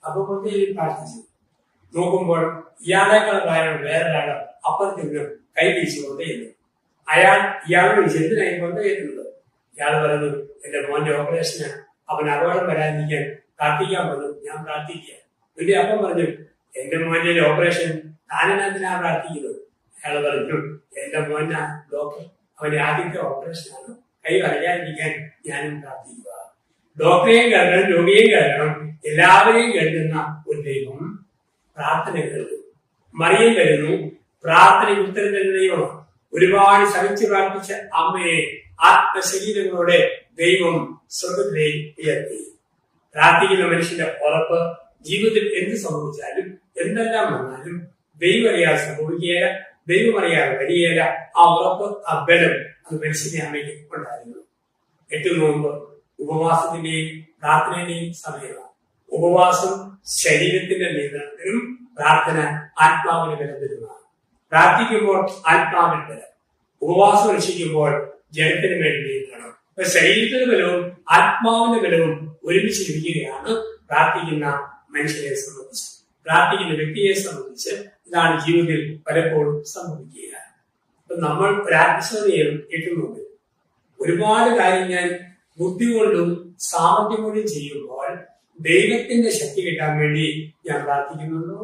അപ്പൊ പൊന്തയിൽ പ്രാർത്ഥിച്ചു നോക്കുമ്പോൾ ഇയാളെക്കാൾ പ്രായമുള്ള വേറൊരാൾ അപ്പുറത്ത് നിന്ന് കൈ വീശി കൊണ്ടേയിരുന്നു. ഇയാളോട് ചോദിച്ചു, എന്തിനായി കൊണ്ടുപോയിരുന്നത്? ഇയാൾ പറഞ്ഞു, എന്റെ മോന്റെ ഓപ്പറേഷന് അവൻ അപകടം വരാതിരിക്കാൻ പ്രാർത്ഥിക്കാൻ പറഞ്ഞു. ഞാൻ പ്രാർത്ഥിക്കുക. എന്റെ അപ്പം പറഞ്ഞു, എന്റെ മോന്റെ ഓപ്പറേഷൻ താനെന്തിനാ പ്രാർത്ഥിക്കുന്നത്? അയാൾ പറഞ്ഞു, എന്റെ മോന ഡോക്ടർ, അവന്റെ ആദ്യത്തെ ഓപ്പറേഷനാണ്, കൈ വരയാതിരിക്കാൻ ഞാനും പ്രാർത്ഥിക്കുക. ഡോക്ടറെയും കേൾക്കണം, രോഗിയെയും കേൾക്കണം, എല്ലാവരെയും കേൾക്കുന്ന ഒരു ദൈവം പ്രാർത്ഥന കേൾക്കും. മറിയം വരുന്നു, പ്രാർത്ഥനയ്ക്ക് ഉത്തരം തരുന്ന ദൈവമാണ്. ഒരുപാട് സഹിച്ച് പ്രാർത്ഥിച്ച അമ്മയെ ആത്മശരീരങ്ങളോടെ ദൈവം സ്വർഗത്തിലേക്ക് ഉയർത്തി. പ്രാർത്ഥിക്കുന്ന മനുഷ്യന്റെ ഉറപ്പ് ജീവിതത്തിൽ എന്ത് സംഭവിച്ചാലും എന്തെല്ലാം വന്നാലും ദൈവം അറിയാതെ സംഭവിക്കുകയില്ല, ദൈവം അറിയാതെ വരികയില്ല. ആ ഉറപ്പ്, ആ ബലം അത് മനുഷ്യന്റെ അമ്മയ്ക്ക് ഉണ്ടായിരുന്നു. 8 നോമ്പ് ഉപവാസത്തിന്റെയും പ്രാർത്ഥനയുടെയും സമയമാണ്. ഉപവാസം ശരീരത്തിന്റെ നിയന്ത്രണത്തിനും പ്രാർത്ഥന ആത്മാവിന് ബലം തരുന്നതാണ്. പ്രാർത്ഥിക്കുമ്പോൾ ആത്മാവിന് ബലം, ഉപവാസം രക്ഷിക്കുമ്പോൾ ജനത്തിന് വേണ്ടി നിയന്ത്രണം. ശരീരത്തിന്റെ ബലവും ആത്മാവിന്റെ ബലവും ഒരുമിച്ച് ലഭിക്കുകയാണ് പ്രാർത്ഥിക്കുന്ന മനുഷ്യരെ സംബന്ധിച്ച്, പ്രാർത്ഥിക്കുന്ന വ്യക്തിയെ സംബന്ധിച്ച്. ഇതാണ് ജീവിതത്തിൽ പലപ്പോഴും സംഭവിക്കുക. അപ്പൊ നമ്മൾ ഒരാത്മശോധനയും കിട്ടുന്നുണ്ട്. ഒരുപാട് കാര്യം ഞാൻ ബുദ്ധി കൊണ്ടും സാമർഥ്യം കൊണ്ടും ചെയ്യുമ്പോൾ ദൈവത്തിന്റെ ശക്തി കിട്ടാൻ വേണ്ടി ഞാൻ പ്രാർത്ഥിക്കുന്നുണ്ടോ?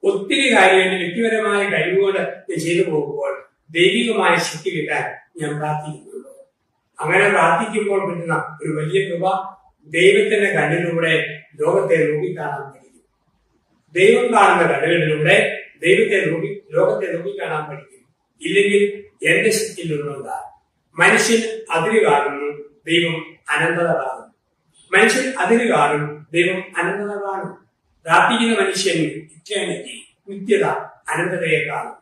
ഒത്തിരി കാര്യം എന്റെ വ്യക്തിപരമായ കഴിവുകൊണ്ട് ചെയ്തു പോകുമ്പോൾ ദൈവികമായ ശക്തി കിട്ടാൻ ഞാൻ പ്രാർത്ഥിക്കുന്നുണ്ടോ? അങ്ങനെ പ്രാർത്ഥിക്കുമ്പോൾ കിട്ടുന്ന ഒരു വലിയ കൃപ, ദൈവത്തിന്റെ കണ്ണിലൂടെ ലോകത്തെ നോക്കിക്കാണാൻ പഠിക്കും. ദൈവം കാണുന്ന കണ്ണുകളിലൂടെ ലോകത്തെ നോക്കിക്കാണാൻ പഠിക്കും. ഇല്ലെങ്കിൽ എന്റെ ശക്തിയിലുള്ളതാ. മനുഷ്യൻ അതിര് കാണുന്നു, ദൈവം അനന്തത കാണും. മനുഷ്യൻ അതിര് കാണും, ദൈവം അനന്തത കാണും. പ്രാർത്ഥിക്കുന്ന മനുഷ്യൻ ഇറ്റേണിറ്റി, നിത്യത, അനന്തതയെ കാണും.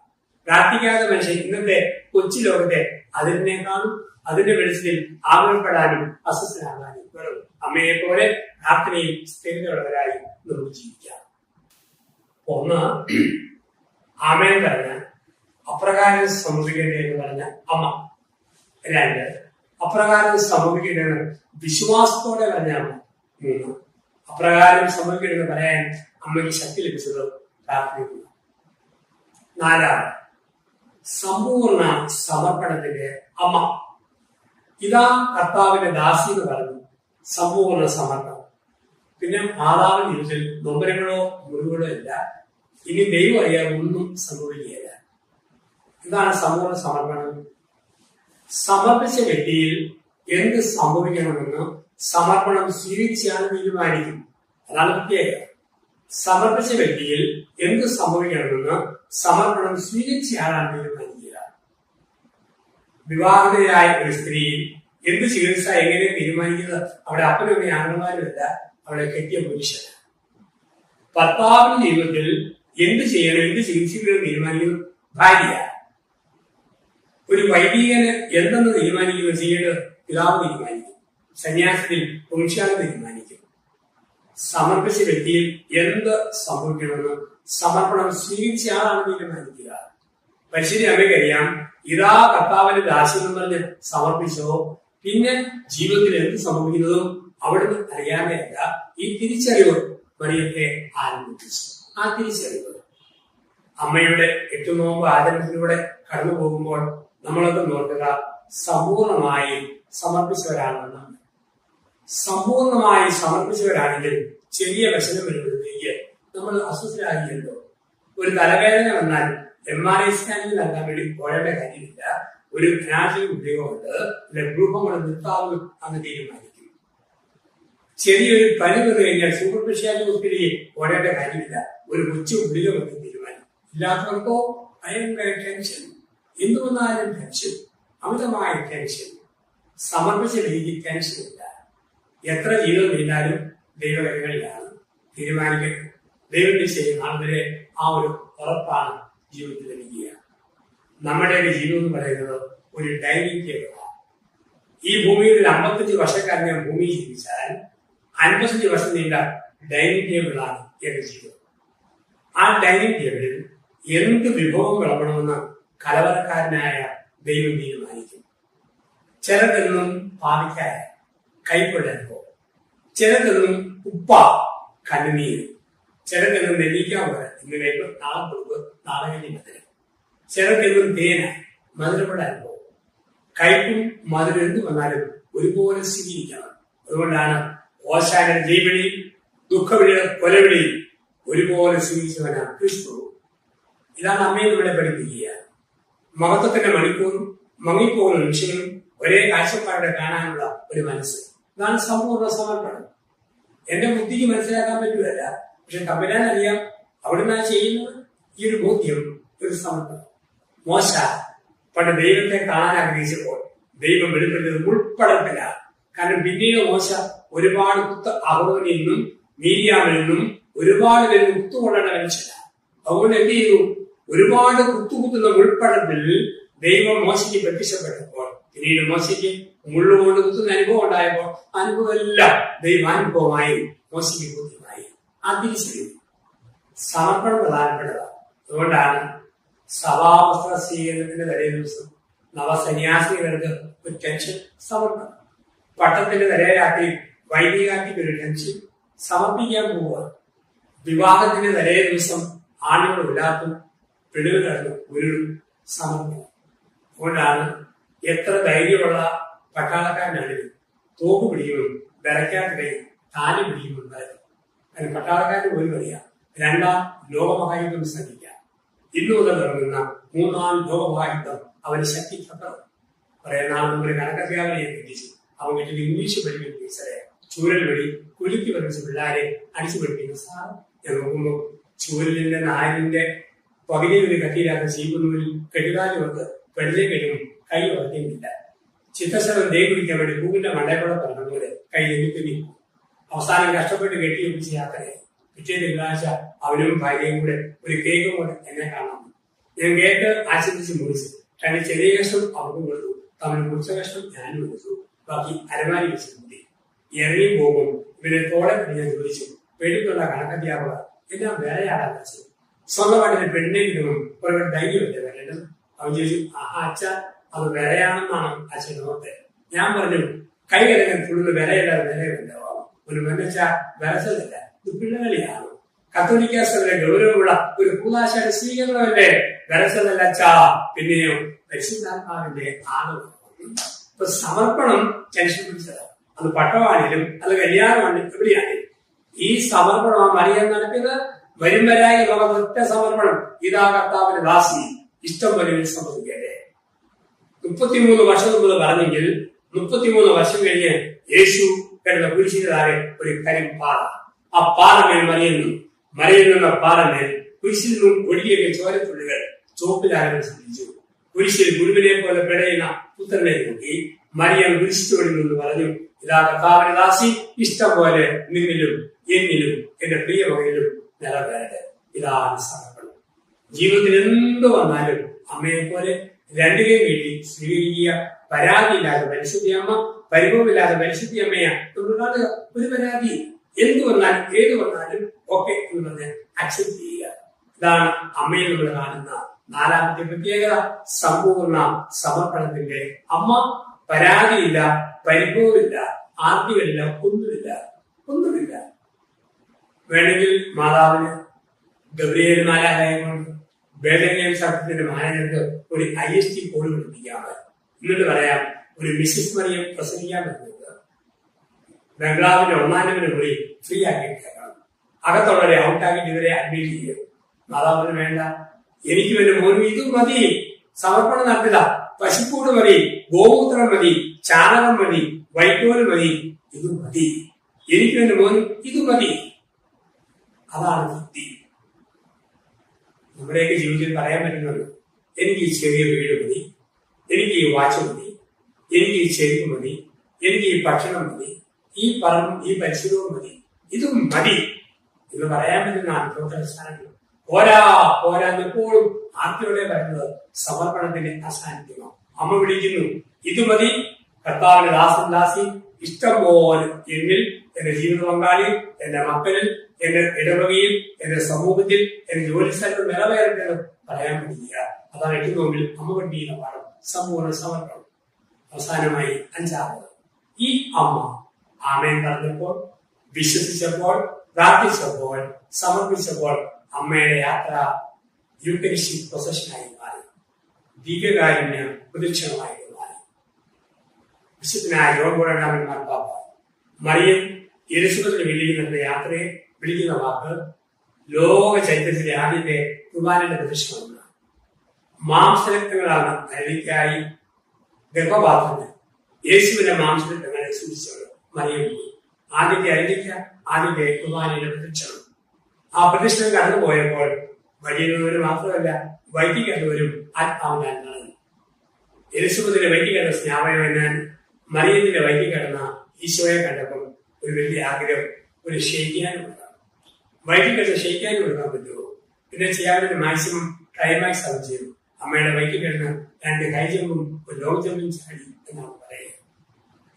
പ്രാർത്ഥിക്കാത്ത മനുഷ്യൻ ഇന്നത്തെ കൊച്ചു ലോകത്തെ അതിരിനെ കാണും. അതിന്റെ വെളിച്ചത്തിൽ ആകുലപ്പെടാനും അസ്വസ്ഥനാകാനും വരും. അമ്മയെ പോലെ പ്രാർത്ഥനയിൽ സ്ഥിരതയുള്ളവരായി നമുക്ക് ജീവിക്കാം. 1 ആമേൻ പറഞ്ഞ അപ്രകാരം സംഭവിക്കട്ടെ എന്ന് പറഞ്ഞ അമ്മ. 2 അപ്രകാരം സംഭവിക്കട്ടെന്ന് വിശ്വാസത്തോടെ പറഞ്ഞ അമ്മ. 3 അപ്രകാരം സംഭവിക്കട്ടെന്ന് പറയാൻ അമ്മയ്ക്ക് ശക്തി ലഭിച്ചത് പ്രാർത്ഥനയില്ല. 4 സമ്പൂർണ്ണ സമർപ്പണത്തിന്റെ അമ്മ. ഇതാ കർത്താവിന്റെ ദാസി എന്ന് പറഞ്ഞു, സമ്പൂർണ്ണ സമർപ്പണം. പിന്നെ മാതാവിന്റെ ജീവിതത്തിൽ നൊമ്പരങ്ങളോ മുറിവുകളോ ഇല്ല. ഇനി ദൈവം അറിയാതെ ഒന്നും സംഭവിക്കുകയില്ല. ഇതാണ് സമ്പൂർണ്ണ സമർപ്പണം. സമർപ്പിച്ച വ്യക്തിയിൽ എന്ത് സംഭവിക്കണമെന്ന് സമർപ്പണം സ്വീകരിച്ചാണ് തീരുമാനിക്കും. അതാണ് പ്രത്യേകത. സമർപ്പിച്ച വ്യക്തിയിൽ എന്ത് സംഭവിക്കണമെന്ന് സമർപ്പണം സ്വീകരിച്ചയാളാണ് തീരുമാനിക്കുക. വിവാഹിതയായ ഒരു സ്ത്രീ എന്ത് ചികിത്സ എങ്ങനെ തീരുമാനിക്കുന്നത് അവിടെ അപ്പനും ആണന്മാരുമല്ല, അവളെ കെട്ടിയ പുരുഷനാണ്. ഭർത്താവിന്റെ ജീവിതത്തിൽ എന്ത് ചെയ്യണം, എന്ത് ചികിത്സിക്കണം തീരുമാനിക്കുന്നത് ഭാര്യ. ഒരു വൈദികന് എന്തെന്ന് തീരുമാനിക്കുന്നത് ചെയ്യേണ്ടത് പിതാവ് തീരുമാനിക്കും. സന്യാസത്തിൽ പുരുഷാണ് തീരുമാനിക്കും. സമർപ്പിച്ച വ്യക്തിയിൽ എന്ത് സംഭവിക്കണമെന്ന് സമർപ്പണം സ്വീകരിച്ച ആളാണ് തീരുമാനിക്കുക. പരിശുദ്ധ അമ്മയ്ക്കറിയാം, ഇതാ കർത്താവിന്റെ ദാസി എന്ന് പറഞ്ഞ് സമർപ്പിച്ചോ പിന്നെ ജീവിതത്തിൽ എന്ത് സംഭവിക്കുന്നതും അവിടുന്ന് അറിയാതെയല്ല. ഈ തിരിച്ചറിവ് മറിയത്തെ ആരംഭിച്ചു. ആ തിരിച്ചറിവ് അമ്മയുടെ 8 നോമ്പ് ആചരണത്തിലൂടെ കടന്നു പോകുമ്പോൾ നമ്മളൊക്കെ നോക്കുക, സമ്പൂർണമായി സമർപ്പിച്ചവരാണെന്നാണ്. സമ്പൂർണമായി സമർപ്പിച്ചവരാണെങ്കിൽ ചെറിയ വിഷമം വരുമ്പോഴത്തേക്ക് നമ്മൾ അസ്വസ്ഥരാകിയല്ലോ. ഒരു തലവേദന വന്നാൽ MRI സ്കാനിൽ നൽകാൻ വേണ്ടി പോകേണ്ട കാര്യമില്ല. ഒരു ഫിനാൻഷ്യൽ ഉദ്യോഗമുണ്ട്, ബ്ലഡ് ഗ്രൂപ്പ് നമ്മൾ നിർത്താവും എന്ന് തീരുമാനിക്കും. ചെറിയൊരു പനി വന്നു കഴിഞ്ഞാൽ സൂപ്പർ സ്പെഷ്യാലിറ്റി ഹോസ്പിറ്റലിൽ ഓടേണ്ട കാര്യമില്ല. ഒരു കൊച്ചു ഗുളിക വന്ന് തീരുമാനം. ഇല്ലാത്തവർക്കോ ഭയങ്കര ടെൻഷൻ, എന്തു വന്നാലും ടെൻഷൻ, അമിതമായ ടെൻഷൻ. സമർപ്പിച്ച രീതിക്ക് ടെൻഷനില്ല. എത്ര ജീവിതം നീണ്ടാലും ദൈവകരങ്ങളിലാണ് തീരുമാനിക്കുന്നത്. ദൈവത്തിൽ ചെയ്യുന്ന ആളുകളെ ആ ഒരു ഉറപ്പാണ് ജീവിതത്തിൽ ലഭിക്കുക. നമ്മുടെ ജീവിതം എന്ന് പറയുന്നത് ഒരു ഡൈനിങ് ടേബിളാണ്. ഈ ഭൂമിയിൽ ഒരു 55 വർഷക്കാരൻ ഞാൻ ഭൂമിയിൽ ജീവിച്ചാൽ 55 വർഷം നീണ്ട ഡൈനിങ് ടേബിളാണ് എന്റെ ജീവിതം. ആ ഡൈനിങ് ടേബിളിൽ എന്ത് വിഭവം വിളമ്പണമെന്ന് കലവറക്കാരനായ ദൈവം തീരുമാനിക്കും. ചിലതെന്നും പാവിക്കായ കൈപ്പുള്ള അനുഭവം, ചിലതെന്നും ഉപ്പ കണ്ണുനീര്, ചിലതെന്നും നെല്ലിക്കാൻ പോലെ ഇന്ന് കൈപ്പ് നാളെ കൊടുക്കുക, നാളെ കഴിഞ്ഞ് മധുരം, ചിലതെന്നും തേന മധുരമുള്ള അനുഭവം. കയ്പും മധുരം എന്ത് വന്നാലും ഒരുപോലെ സ്വീകരിക്കണം. അതുകൊണ്ടാണ് ഓശാനയുടെ ജൈവിളി, ദുഃഖവിളിയുടെ കൊലവിളി ഒരുപോലെ സ്വീകരിച്ചവനാണ് ക്രിസ്തു. ഇതാണ് അമ്മയെ നമ്മളെ പഠിപ്പിക്കുക. മഹത്വത്തിന്റെ മണിക്കൂറും മങ്ങിപ്പോകുന്ന നിമിഷങ്ങളും ഒരേ കാഴ്ചപ്പാടെ കാണാനുള്ള ഒരു മനസ്സ്. ഇതാണ് സമ്പൂർണ്ണ സമർപ്പണം. എന്റെ ബുദ്ധിക്ക് മനസ്സിലാക്കാൻ പറ്റുകയല്ല, പക്ഷെ തമ്പുരാൻ അറിയാം അവിടുന്ന് ചെയ്യുന്നത്. ഈ ഒരു ബോധ്യം ഒരു സമർപ്പണം. മോശ പണ്ട് ദൈവത്തെ കാണാൻ ആഗ്രഹിച്ചപ്പോൾ ദൈവം വെളിപ്പെടുത്തിയത് ഉൾപ്പെടത്തില്ല. കാരണം പിന്നീട് മോശ ഒരുപാട് കുത്ത് അഹരോനിൽ നിന്നും മീരിയാമിൽ നിന്നും ഒരുപാട് പേര് കുത്തുകൊള്ളേണ്ട മനുഷ്യല്ല. അതുകൊണ്ട് എന്ത് ചെയ്തു? ഒരുപാട് കുത്തുകുത്തുന്ന ഉൾപ്പെടത്തിൽ ദൈവം മോശയ്ക്ക് പ്രത്യക്ഷപ്പെട്ടപ്പോൾ പിന്നീട് മോശയ്ക്ക് മുള്ളുകൊണ്ട് കുത്തുന്ന അനുഭവം ഉണ്ടായപ്പോൾ അനുഭവം എല്ലാം ദൈവാനുഭവമായി മോശയ്ക്ക് ബോധ്യമായി. ആ തിരിച്ചറിവ് സമർപ്പണം പ്രധാനപ്പെട്ടതാണ്. അതുകൊണ്ടാണ് സഭാവസ്ത്ര സ്വീകരണത്തിന്റെ തലേ ദിവസം നവസന്യാസികൾക്ക് ഒരു ടെൻഷൻ സമർപ്പണം. പട്ടത്തിന്റെ തലയാക്കി വൈദികാട്ടിക്ക് ഒരു ടെൻഷൻ സമർപ്പിക്കാൻ പോവുക. വിവാഹത്തിന്റെ തലേ ദിവസം ആളുകൾ ഇല്ലാത്തും പിടിവ് കിടന്നു ഉരുളും സമർപ്പണം. അതുകൊണ്ടാണ് എത്ര ധൈര്യമുള്ള പട്ടാളക്കാരനാണെങ്കിലും തോക്ക് പിടിക്കുമ്പോൾ വിറയ്ക്കാത്ത കൈ താലി പിടിക്കുന്നുണ്ടായിരുന്നു. അതിന് പട്ടാളക്കാരന് ഒരു വഴിയാണ്. 2ാം ലോകമഹായുദ്ധം ശ്രദ്ധിക്കാം. ഇന്നു മുതൽ തുടങ്ങുന്ന 3ാം ലോകമഹായുദ്ധം അവന് ശക്തിക്കപ്പുറം. കുറെ നാൾ മുമ്പ് കണക്കധ്യാപനയെ എത്തിച്ചു. അവൻ വീട്ടിൽ ഇംഗ്ലീഷ് പഠിക്കുന്ന ടീച്ചറെ ചൂരൽ വഴി കുലുക്കി പഠിച്ച പിള്ളേരെ അടിച്ചു പഠിപ്പിക്കുന്ന സാർ. ഞാൻ നോക്കുമ്പോൾ ചൂരലിന്റെ നായരിന്റെ പകുതി ഒരു കട്ടിയിലാത്ത ചീപ്പുന്നൂരിൽ കെട്ടുകാലി വന്ന് വെള്ളിയെ കഴിയും കൈ ഉറക്കുന്നില്ല. ചിത്രശലം ദേ കുടിക്കാൻ വേണ്ടി പൂവിന്റെ മണ്ടയപ്പുറം പറഞ്ഞതുപോലെ കൈ എനിക്ക് നിൽക്കും. അവസാനം കഷ്ടപ്പെട്ട് കെട്ടിയൊപ്പിച്ച യാത്രയായി. പിറ്റേ തിങ്കളാഴ്ച അവനും ഭാര്യയും കൂടെ ഒരു കേക്ക് കൊണ്ട് എന്നെ കാണാം. ഞാൻ കേക്ക് ആസ്വദിച്ച് മുറിച്ചു. രണ്ട് ചെറിയ കഷ്ടം അവർക്കും കൊടുത്തു. തമ്മിൽ മുറിച്ച കഷ്ടം ഞാനും കൊടുത്തു. ബാക്കി അരമാരി വെച്ച് കൂടി. ഇറങ്ങി പോകും ഇവരെ തോളെ ഞാൻ ചോദിച്ചു. പേടിക്കുള്ള കണക്കധ്യാപകർ എല്ലാം വേറെയാടാൻ വെച്ചത്. സ്വന്തമായിട്ട് പെണ്ണെ കിട്ടുമ്പോൾ ഒരു ധൈര്യമല്ലേ വരേണ്ടത്. അവൻ ചോദിച്ചു, അച്ഛ അത് വിലയാണെന്നാണ് അച്ഛൻ ഓർത്തെ. ഞാൻ പറഞ്ഞു, കൈ കിടക്കാൻ ഫുള്ള് വിലയില്ലാതെ വിലയുണ്ടാവാം. ഒരു മെന്നച്ച വിലസതല്ല, ഇത് പിള്ളകളിയാണ്. കത്തോലിക്ക സഭയിലെ ഗൗരവമുള്ള ഒരു കൂതാശയുടെ സ്വീകരണമല്ലേ വിലസതല്ല അച്ഛാ. പിന്നെയോ പരിശുദ്ധാത്മാവിന്റെ ആദരവ്. ഇപ്പൊ സമർപ്പണം ടെൻഷൻ പിടിച്ചതാണ്. അത് പട്ടമാണെങ്കിലും അത് കല്യാണമാണെങ്കിലും എവിടെയാണെങ്കിലും ഈ സമർപ്പണം അറിയാൻ നടത്തിയത് വരും വരായി ലോകം ഒറ്റ സമർപ്പണം. ഇതാ കർത്താവിന്റെ ദാസി, ഇഷ്ടം പോലെ സമ്മതിക്കട്ടെ. 33 വർഷം മുമ്പ് പറഞ്ഞെങ്കിൽ 33 വർഷം കഴിഞ്ഞ് യേശു കിടന്ന കുരിശിന്റെ താഴെ ഒരു കരിമ്പാറ. ആ പാറമേൽ മറിയുന്ന പാറമേൽ കുരിശിൽ നിന്നും ഒഴുകിയ ചോരത്തുള്ളികൾ ചോപ്പിലാരങ്ങൾ ശ്രദ്ധിച്ചു. കുരിശിൽ ഗുരുവിനെ പോലെ പിടയുന്ന പുത്രനെ നോക്കി മറിയം കുരിശിച്ചോടി നിന്ന് പറഞ്ഞു, ഇതാ കർത്താവിന്റെ ദാസി, ഇഷ്ടം പോലെ നിന്നിലും എന്നിലും എന്റെ പ്രിയ മകനിലും നിലവേറെ. ഇതാണ് സമർപ്പണം. ജീവിതത്തിൽ എന്ത് വന്നാലും അമ്മയെ പോലെ രണ്ടിനെയും വേണ്ടി സ്വീകരിക്കുക. പരാതിയില്ലാതെ പരിശുദ്ധിയമ്മ, പരിഭവമില്ലാതെ പരിശുദ്ധി അമ്മയാ നമ്മൾ കാണുക. ഒരു പരാതി എന്ത് വന്നാലും ഏത് വന്നാലും ഓക്കെ എന്ന് പറഞ്ഞ് അക്സെപ്റ്റ് ചെയ്യുക. ഇതാണ് അമ്മയെ നമ്മൾ കാണുന്ന 4ാമത്തെ പ്രത്യേകത, സമ്പൂർണ്ണ സമർപ്പണത്തിന്റെ അമ്മ. പരാതിയില്ല, പരിഭവമില്ല, ആർത്തികളില്ല, ഒന്നുമില്ല. വേണമെങ്കിൽ മാതാവിന് ഗബ്രിയേൽ മാലാഖയെ കൊണ്ട് ബേദനയം സത്യത്തിന്റെ മാനങ്ങൾക്ക് ഒരു IST കോഡ് പഠിപ്പിക്കാറ്. എന്നിട്ട് പറയാം, ഒരു മിസ്സിസ് മറിയം പ്രസംഗിക്കാൻ പറ്റുന്നത് ബംഗ്ലാവിന്റെ 1ാം നമ്പർ കൂടി ഫ്രീ ആക്കി കേൾക്കണം. അകത്തുള്ളവരെ ഔട്ടാക്കിയിട്ട് ഇവരെ അഡ്മിറ്റ് ചെയ്യും. മാതാവിന് വേണ്ട, എനിക്ക് എന്റെ മോനും ഇത് മതി, സമർപ്പണം നടത്തില്ല. പശുക്കൂട് മതി, ഗോമൂത്രം മതി, ചാണകം മതി, വൈക്കോല് മതി, ഇത് മതി. എനിക്ക് എന്റെ മോൻ ഇത് മതി. അതാണ് ബുദ്ധി. നമ്മുടെയൊക്കെ ജീവിതത്തിൽ പറയാൻ പറ്റുന്നത് എനിക്ക് ഈ ചെറിയ വീട് മതി, എനിക്ക് ഈ വാച്ച് മതി, എനിക്ക് ഈ ചെരുപ്പ് മതി, എനിക്ക് ഈ ഭക്ഷണം മതി, ഈ പറമ്പും ഈ പരിസരവും മതി, ഇതും മതി എന്ന് പറയാൻ പറ്റുന്നതാണ് ടോട്ടൽ സ്ഥാനങ്ങൾ. പോരാ പോരാ എപ്പോഴും ആർത്തിയോടെ പറയുന്നത് സമർപ്പണത്തിന്റെ അസാന്നിധ്യമാണ്. അമ്മ വിളിക്കുന്നു, ഇത് മതി കർത്താവിന്റെ ദാസൻ ദാസി, ഇഷ്ടം പോലെ എന്നിൽ, എന്റെ ജീവിത പങ്കാളിയിൽ, എന്റെ മക്കളിൽ, എന്റെ ഇടവകയിൽ, എന്റെ സമൂഹത്തിൽ, എന്റെ ജോലി സ്ഥലത്ത് നിലവേറെന്ന് പറയാൻ പറ്റില്ല. അതാണ് ഏറ്റവും മുമ്പിൽ അമ്മ പഠിപ്പിക്കുന്ന പാഠം, സമ്പൂർണ്ണ സമർപ്പണം. അവസാനമായി അഞ്ചാമത്, ഈ അമ്മ ആമേൻ പറഞ്ഞപ്പോൾ, വിശ്വസിച്ചപ്പോൾ, പ്രാർത്ഥിച്ചപ്പോൾ, സമർപ്പിച്ചപ്പോൾ അമ്മയുടെ യാത്ര യൂക്കറിസ്റ്റിക് പ്രൊസഷനായി മാറി, ദിവ്യകാരുണ്യ പ്രദക്ഷിണമായി മാറി. വിശുദ്ധനായ ജോൺ പോൾ രണ്ടാമൻ മാർപ്പാപ്പ മറിയം യെരുശലേമിൽ വിളിക്കുന്ന യാത്രയെ വിളിക്കുന്ന വാക്ക് ലോക ചരിത്രത്തിലെ ആദ്യത്തെ കുർബാനയുടെ പ്രദക്ഷിണമാണ്. മാംസരക്തങ്ങളാണ് അരളിക്കായി ഗർഭപാത്രങ്ങൾ യേശുവിന്റെ മാംസരക്തങ്ങളെ സൂചിച്ചത് മറിയം. ആദ്യത്തെ അരളിക്ക, ആദ്യത്തെ കുർബാനയുടെ പ്രദക്ഷിണം. ആ പ്രദക്ഷിണം കടന്നുപോയപ്പോൾ വഴിയുന്നവരും മാത്രമല്ല വൈദികരുന്നവരും ആത്മാവിനാൽ നടന്നു. യെരുശലേമിലെ വൈദികരുടെ സ്നാപകൻ മറിയത്തിന്റെ വൈദികടന്ന ഈശോയെ കണ്ടപ്പോൾ ഒരു വലിയ ആഗ്രഹം, ഒരു ക്ഷയിക്കാനും ഉണ്ടാകും. വൈദികരുടെ ക്ഷയിക്കാനും എടുക്കാൻ പറ്റുമോ? പിന്നെ ചെയ്യാവുന്ന മാക്സിമം ക്ലൈമാക്സ് ആവും ചെയ്തു. അമ്മയുടെ വൈദികടന്ന് 2 ഹൈ ജമ്പും ഒരു ലോങ് ജമ്പും ചാടി എന്നാണ് പറയുക.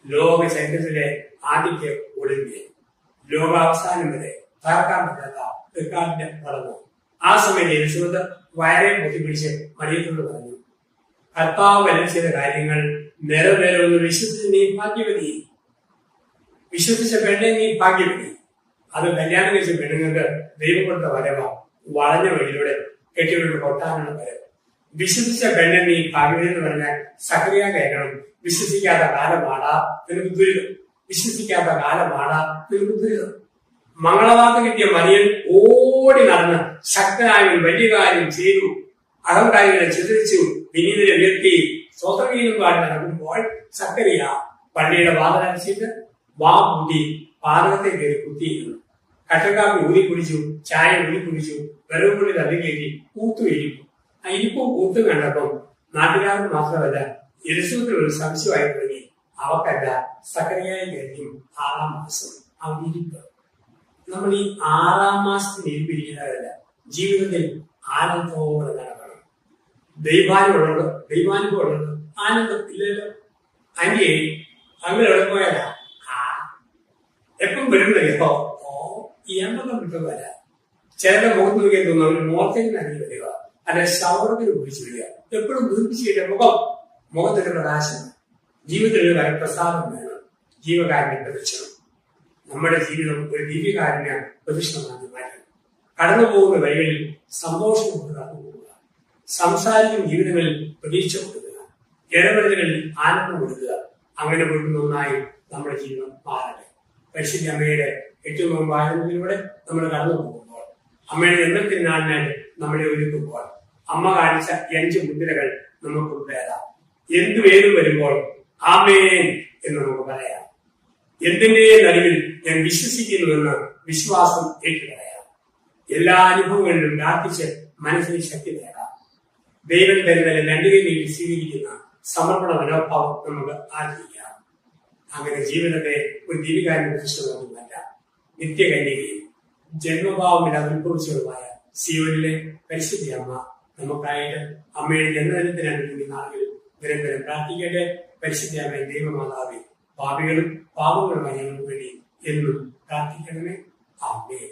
ലോക ചരിത്രത്തിലെ ആദ്യത്തെ ഒളിമ്പ്യൻ, ലോകാവസാനം വരെ തകർക്കാൻ പറ്റാത്ത റെക്കോർഡിന്റെ വളർന്നു. ആ സമയത്ത് യേശുദ വയറെ പൊത്തിപ്പിടിച്ച് മറിയത്തോട് പറഞ്ഞു, കർത്താവ് വരെ ചെയ്ത കാര്യങ്ങൾ നിറവേറുമെന്ന് വിശ്വസിച്ച് നീ ഭാഗ്യവതി. വിശ്വസിച്ച പെണ്ണെ നീ ഭാഗ്യവതി. അത് കല്യാണം കഴിച്ച പെണ്ണുങ്ങൾക്ക് ദൈവം കൊടുത്ത വരവ, വളഞ്ഞ വഴിയിലൂടെ കെട്ടിയുടെ കൊട്ടാനുള്ള വരവ്. വിശ്വസിച്ച പെണ്ണെ നീ ഭാഗ്യവതി എന്ന് പറഞ്ഞാൽ സക്രിയ കേൾക്കണം. വിശ്വസിക്കാത്ത കാലമാടാ നിനക്ക് ദുരിതം, വിശ്വസിക്കാത്ത കാലമാടാ നിനക്ക് ദുരിതം. മംഗളവാർത്ത കിട്ടിയ മറിയൻ ഓടി നടന്ന് ശക്തനായ വലിയ കാര്യം ചെയ്തു, അഹങ്കാരികളെ ചിത്രിച്ചു, വിനീതരെ ഉയർത്തി സ്വതന്ത്രീയം പാടി നടക്കുമ്പോൾ സക്കരിയ പള്ളിയുടെ വാതിലടച്ചിട്ട് വാ കൂട്ടി പാതകത്തെ കയറി കുത്തിയിരുന്നു. കട്ടക്കാപ്പി ഊതി കുടിച്ചു, ചായ ഊതി കുടിച്ചു, വെറും പുള്ളി തള്ളി കയറ്റി കൂത്തു ഇരിക്കും. ആ ഇരിപ്പും കൂത്തും കണ്ടപ്പം നാട്ടുകാർക്ക് മാത്രമല്ല യെരുശലേമിൽ ഒരു സംശയമായി തുടങ്ങി. അവക്കല്ല സക്കരിയായി കഴിഞ്ഞും 6-ാം മാസം അവരിപ്പ്. നമ്മൾ ഈ 6-ാം മാസത്തിന് ഇരിപ്പിരിക്കുന്നവരല്ല, ജീവിതത്തിൽ ആനന്ദത്തോടെ നടക്കണം. ദൈവാനുഭവമുള്ളത് ആനന്ദം ഇല്ലല്ലോ. അന്യെ അങ്ങനെ എവിടെ പോയാലാ എപ്പം വരുന്നറിയോ? ഈ എണ്ണം വിട്ടുപോല ചിലരുടെ മുഖത്ത് നോക്കിയാൽ തോന്നുന്നു അവര് മുഖത്തേക്ക് നനഞ്ഞു വരിക, അല്ലെ ശവറത്തിന് ഉപയോഗിച്ച് വരിക. എപ്പോഴും നിർമ്മിച്ചിട്ട് മുഖത്തിന്റെ പ്രകാശം, ജീവിതത്തിൽ പ്രസാദം വേണം, ജീവകാരുണ്യ പ്രദക്ഷിണം. നമ്മുടെ ജീവിതം ഒരു ദിവ്യകാരുണ്യ പ്രദക്ഷിണമാക്കി മാറ്റണം. കടന്നു പോകുന്ന വഴികളിൽ സന്തോഷം കൊണ്ട് കടന്നു പോകുക, സംസാരിക്കുന്ന ജീവിതങ്ങളിൽ പ്രതീക്ഷ കൊടുക്കുക, ഇടപെടലുകളിൽ ആനന്ദം കൊടുക്കുക. അങ്ങനെ കൊടുക്കുന്ന ഒന്നായി നമ്മുടെ ജീവിതം മാറട്ടെ. പരിശുദ്ധ അമ്മയുടെ ഏറ്റവും മുമ്പായതിലൂടെ നമ്മൾ കടന്നു പോകുമ്പോൾ, അമ്മയുടെ ജന്മത്തിനാളിനായി നമ്മളെ ഒരുക്കുമ്പോൾ, അമ്മ കാണിച്ച 5 മുദ്രകൾ നമുക്ക് പേരാം. എന്തുവേലും വരുമ്പോൾ ആമേൻ എന്ന് നമുക്ക് പറയാം. എന്തിന്റെ നടുവിൽ ഞാൻ വിശ്വസിക്കുന്നുവെന്ന് വിശ്വാസം ഏറ്റുപറയാം. എല്ലാ അനുഭവങ്ങളിലും പ്രാർത്ഥിച്ച് മനസ്സിന് ശക്തി നേടാം. ദൈവം തരുന്ന 2 കൈ നീട്ടി സ്വീകരിക്കുന്ന സമർപ്പണ മനോഭാവം നമുക്ക് ആർജിക്കാം. അങ്ങനെ ജീവിതത്തെ ഒരു ദീപികാരൻ പ്രശ്നമാക്കി മാറ്റാം. നിത്യകന്യകയും ജന്മഭാവമില്ലാതെ ഉത്ഭവിച്ചതുമായ സിയോനിലെ പരിശുദ്ധ അമ്മ നമുക്കായിട്ട് അമ്മയുടെ ജന്മദിനത്തിനായിട്ട് നാളുകളിൽ നിരന്തരം പ്രാർത്ഥിക്കട്ടെ. പരിശുദ്ധ അമ്മ ദൈവമാതാവേ, പാപികളും പാപങ്ങളുമായി ഞങ്ങൾക്ക് വേണ്ടി എന്നും പ്രാർത്ഥിക്കണമേ. ആമേൻ.